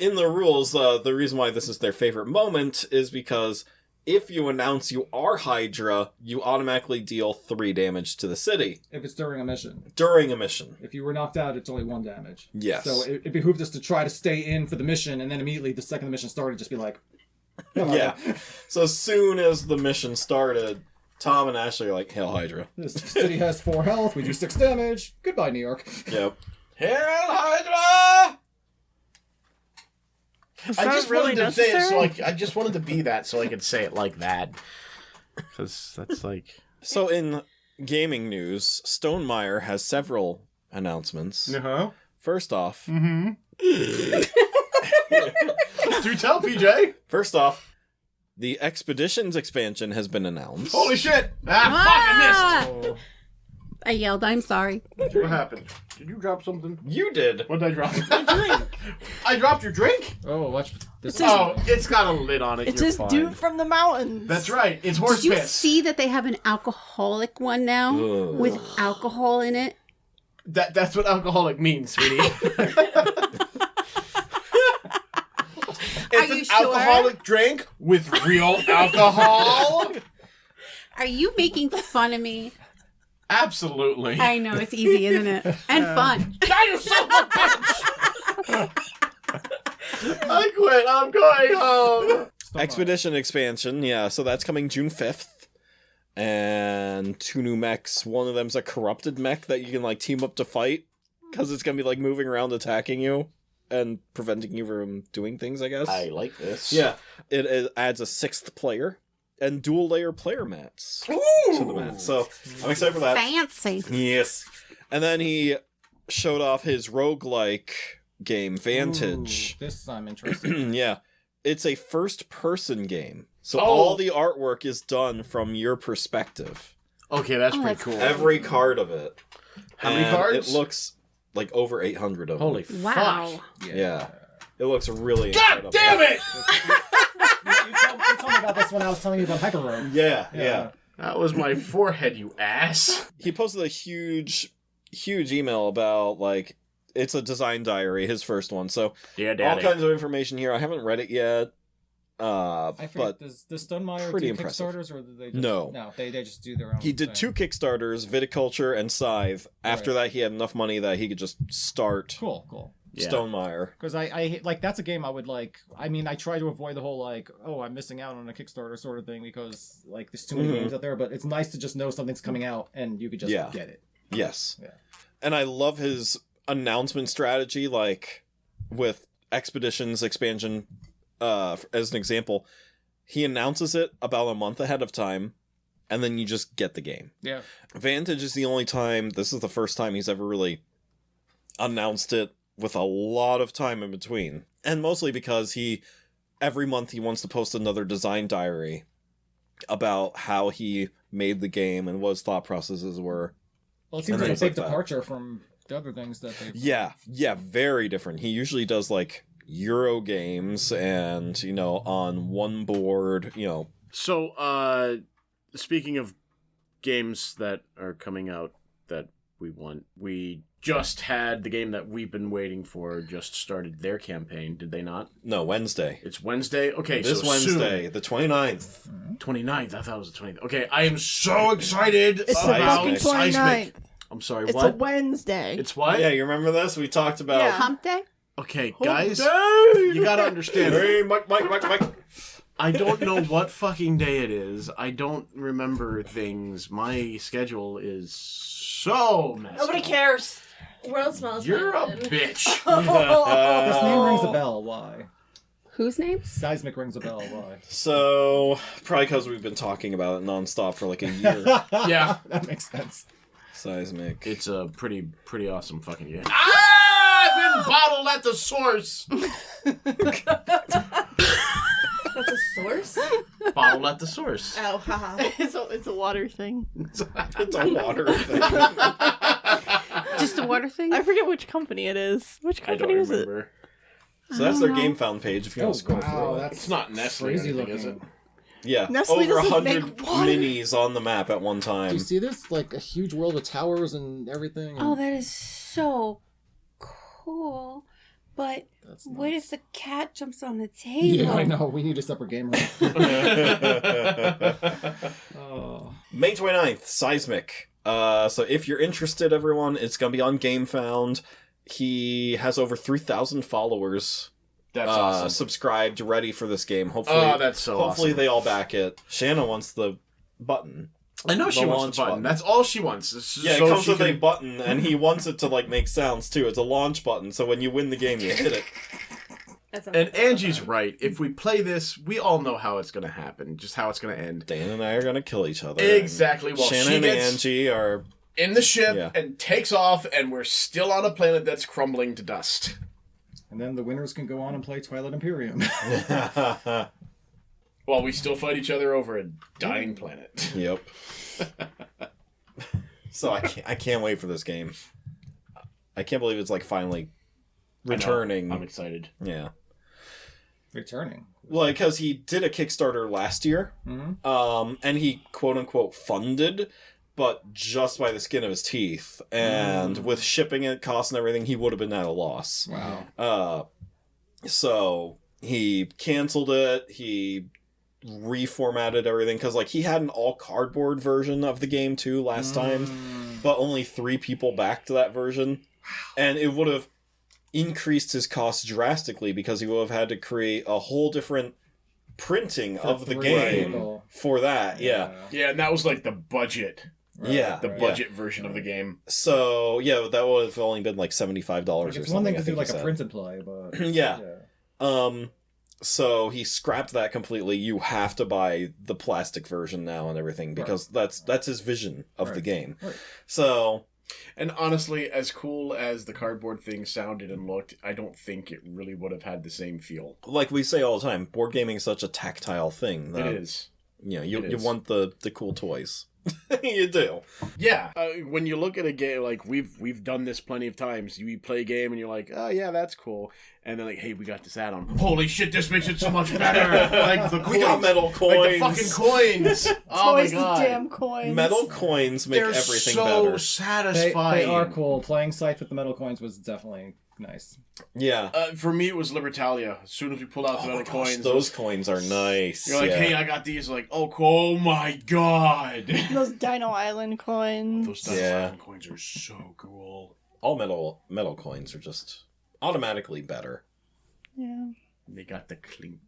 In the rules, the reason why this is their favorite moment is because if you announce you are Hydra, you automatically deal 3 damage to the city If it's during a mission. during a mission. If you were knocked out, it's only 1 damage. Yes. So it behooved us to try to stay in for the mission, and then immediately the second the mission started, just be like, Yeah. So as soon as the mission started, Tom and Ashley are like, Hail Hydra. This city has 4 health, we do 6 damage. Goodbye, New York. Yep. Hail Hydra! I just really wanted to say it so necessary? I just wanted to be that so I could say it like that. Because that's like... So in gaming news, Stonemaier has several announcements. Uh-huh. First off, Mm-hmm. Do tell, PJ. First off, the Expeditions expansion has been announced. Holy shit! Ah, fuck, I missed! I yelled, I'm sorry. What happened? Did you drop something? You did. What did I drop? I dropped your drink? Oh, watch this. Oh, it's got a lid on it. It's You're just fine. dew from the mountains. That's right. It's horse Did you piss. see that they have an alcoholic one now Ugh. with alcohol in it? That's what alcoholic means, sweetie. It's you an sure? alcoholic drink with real alcohol. Are you making fun of me? Absolutely. I know, it's easy, isn't it? And fun. God, you son of a bitch! I quit. I'm going home. Expedition expansion, yeah, so that's coming June 5th. And 2 new mechs. One of them's a corrupted mech that you can, like, team up to fight. Because it's gonna be, like, moving around attacking you. And preventing you from doing things, I guess. I like this. Yeah. It adds a 6th player. And dual layer player mats to the mat. So, I'm excited for that. Fancy. Yes. And then he showed off his roguelike game, Vantage. Ooh, this I'm interested. Yeah. It's a first-person game. So Oh. all the artwork is done from your perspective. Okay, that's Oh, pretty that's cool. Every card of it. How many And cards? It looks like over 800 of them. Holy Wow. fuck. Yeah. It looks really God incredible. damn it! You told me about this when I was telling you about Hyper Rogue. Yeah. That was my forehead, you ass. He posted a huge email about, like, it's a design diary, his first one. So Yeah, all daddy. kinds of information here. I haven't read it yet. I But forget, does Stonemaier pretty do impressive. Kickstarters, or do they just... No. they just do their own he did thing. 2 Kickstarters, Viticulture and Scythe. After Right. that, he had enough money that he could just start Cool. Yeah. Stonemaier. Because I like, that's a game I would like. I mean, I try to avoid the whole like, oh, I'm missing out on a Kickstarter sort of thing, because like there's too many Mhm. games out there. But it's nice to just know something's coming out and you could just Yeah. get it. Yes. Yeah. And I love his announcement strategy, like with Expeditions expansion, as an example. He announces it about a month ahead of time, and then you just get the game. Yeah. Vantage is the only time, this is the first time he's ever really announced it with a lot of time in between. And mostly because every month he wants to post another design diary about how he made the game and what his thought processes were. Well, it seems And like a things big like that. departure from the other things that they. Yeah, very different. He usually does like Euro games and, on one board, So, speaking of games that are coming out that we want, we just had the game that we've been waiting for just started their campaign, did they not? No, Wednesday. It's Wednesday? Okay, This so Wednesday, the 29th. soon. 29th, I thought it was the 20th. Okay, I am so excited It's the about fucking Seismic. 29th. I'm sorry, It's what? a Wednesday. It's what? Yeah, you remember this? We talked about... Yeah. Hump day? Okay, guys, Day! you gotta understand. Hey, Mike. I don't know what fucking day it is. I don't remember things. My schedule is so messed Nobody up. cares. World smells You're a bad. bitch. This name rings a bell. Why? Whose name? Seismic rings a bell. Why? So, probably because we've been talking about it nonstop for like a year. Yeah. That makes sense. Seismic. It's a pretty awesome fucking game. Ah! I've been bottled at the source. That's a source? Bottled at the source. Oh, haha. It's a water thing. It's a water thing. Just a water thing? I forget which company it is. Which I don't company is it? remember. So that's their GameFound page if you want to scroll through it. That's It's not Nestle or crazy anything, looking. is it? Yeah, Nestle over doesn't 100 make water. minis on the map at one Do time. you see this? Like a huge world of towers and everything. Oh, that is so cool. But That's what nice. if the cat jumps on the table? Yeah, I know. We need a separate game room. Oh. May 29th, Seismic. So if you're interested, everyone, it's going to be on GameFound. He has over 3,000 followers That's awesome. subscribed, ready for this game. Hopefully, Oh, that's so hopefully awesome. they all back it. Shanna wants the button. I know she the wants launch the button. button. That's all she wants. It's Yeah, so it comes she with a can- button, and he wants it to like make sounds too. It's a launch button, so when you win the game, you hit it. That's And Angie's right. If we play this, we all know how it's going to happen, just how it's going to end. Dan and I are gonna kill each other. Exactly. Well, Shannon she and gets Angie are. in the ship Yeah. and takes off, and we're still on a planet that's crumbling to dust. And then the winners can go on and play Twilight Imperium. While we still fight each other over a dying planet. Yep. So I can't wait for this game. I can't believe it's like finally returning. I'm excited. Yeah. Returning. Well, because he did a Kickstarter last year, Mm-hmm. and he quote unquote funded, but just by the skin of his teeth, and with shipping it, costs and everything, he would have been at a loss. Wow. So he canceled it. He reformatted everything because like he had an all cardboard version of the game too last time, but only 3 people backed that version, and it would have increased his costs drastically because he would have had to create a whole different printing of the 3 game people. for that. Yeah. Yeah, and that was like the budget. Yeah. The Right. budget version of the game. So yeah, that would have only been like $75 or Like, something. it's one thing I to do think like he a said. print and play, but Yeah. So he scrapped that completely. You have to buy the plastic version now and everything because that's his vision of the Right. game. Right. So And honestly, as cool as the cardboard thing sounded and looked, I don't think it really would have had the same feel. like we say all the time, board gaming is such a tactile thing that It is. you know, you It is. want the cool toys. You do. Yeah, when you look at a game, like we've done this plenty of times. You play a game and you're like, oh yeah, that's cool, and then like, hey, we got this add-on. Holy shit, this makes it so much better! Like the coins, We got metal coins. like the fucking coins. Oh my Always god, the damn coins. Metal coins make they're everything so better. they satisfying. are cool. Playing Scythe with the metal coins was definitely nice. Yeah. For me, it was Libertalia. As soon as we pulled out the Oh my metal gosh, coins, those coins are nice. you're like, yeah. hey, I got these. Like, oh my god, Those Dino Island coins. those Dino Yeah. Island coins are so cool. All metal coins are just automatically better. Yeah. They got the clink.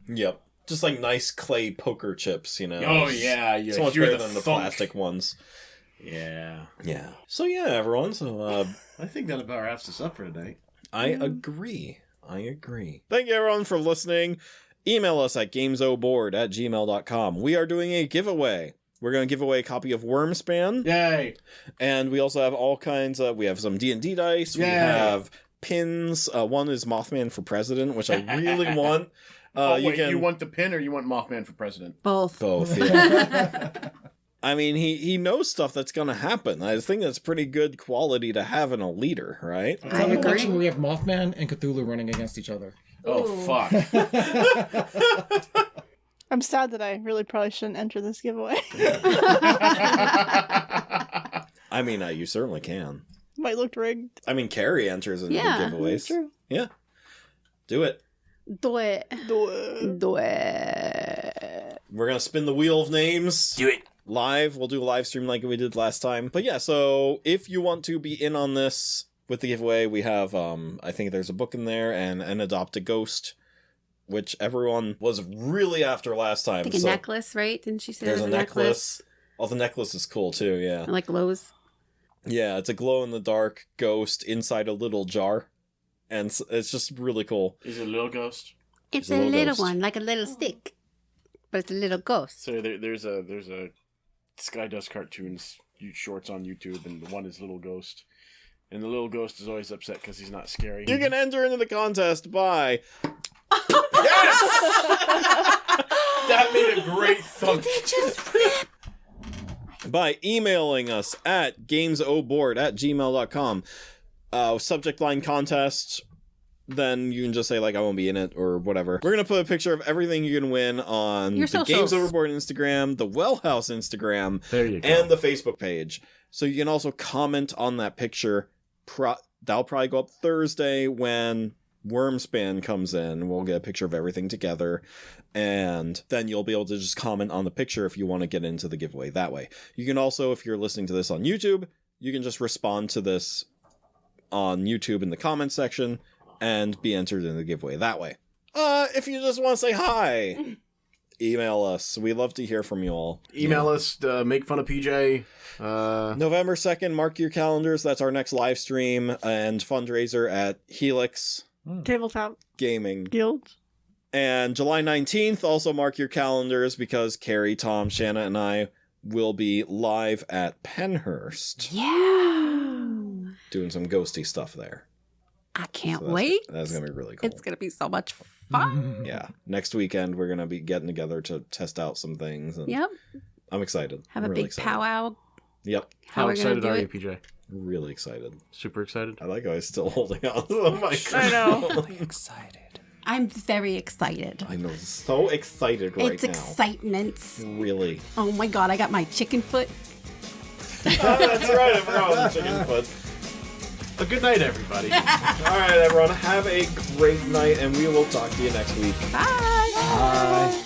Yep. Just like nice clay poker chips, you know. Oh yeah, you So much hear better than the thunk. plastic ones. Yeah. Yeah. So yeah, everyone. So I think that about wraps us up for tonight. I agree. Thank you everyone for listening. Email us at gamesoboard@gmail.com. We are doing a giveaway. We're going to give away a copy of Wormspan. Yay! And we also have all kinds of... We have some D&D dice. We Yay. have pins. One is Mothman for President, which I really want. Wait, you want the pin or you want Mothman for president? Both. Both, yeah. I mean, he knows stuff that's going to happen. I think that's pretty good quality to have in a leader, right? Let's I have an agree. election where we have Mothman and Cthulhu running against each other. Oh, Ooh. fuck. I'm sad that I really probably shouldn't enter this giveaway. I mean, you certainly can. Might look rigged. I mean, Carrie enters in Yeah, the giveaways. True. Yeah. Do it. Do it. Do it. Do it. We're going to spin the wheel of names. Do it. Live. We'll do a live stream like we did last time. But yeah, so if you want to be in on this with the giveaway, we have, I think there's a book in there and an Adopt a Ghost, which everyone was really after last time. Like a So necklace, right? Didn't she say there's there a was necklace. Oh, the necklace is cool too, yeah. I like Lowe's. Yeah, it's a glow-in-the-dark ghost inside a little jar. And it's just really cool. Is it a little ghost? It's a a little little ghost. one, like a little stick. But it's a little ghost. So there's a Sky Dust cartoons shorts on YouTube, and the one is Little Ghost. And the little ghost is always upset because he's not scary. You can enter into the contest by... That made a great thunk. by emailing us at gamesoboard@gmail.com. Subject line contest. then you can just say, like, I won't be in it or whatever. We're going to put a picture of everything you can win on Your the socials. Games Overboard Instagram, the Well House Instagram, There you go. and the Facebook page. So you can also comment on that picture. That'll probably go up Thursday when Wormspan comes in. We'll get a picture of everything together. And then you'll be able to just comment on the picture if you want to get into the giveaway that way. You can also, if you're listening to this on YouTube, you can just respond to this on YouTube in the comments section and be entered in the giveaway that way. If you just want to say hi, email us. We love to hear from you all. Email us, make fun of PJ. November 2nd, mark your calendars. That's our next live stream and fundraiser at Helix Tabletop Gaming. Guild. And July 19th, also mark your calendars because Carrie, Tom, Shanna, and I will be live at Penhurst Yeah. doing some ghosty stuff there. I can't So that's- wait. That's going to be really cool. It's going to be so much fun. Yeah. Next weekend, we're going to be getting together to test out some things. And Yep. I'm excited. Have I'm a really big excited. powwow. Yep. How we're gonna excited do are you, it. PJ? Really excited. Super excited? I like how he's still holding on to the mic. I know. Excited. I'm very excited. I know. So excited right It's now. excitement. Really. Oh my god, I got my chicken foot. Oh, that's right. I forgot about the chicken foot. A good night, everybody. All right, everyone. Have a great night, and we will talk to you next week. Bye. Bye.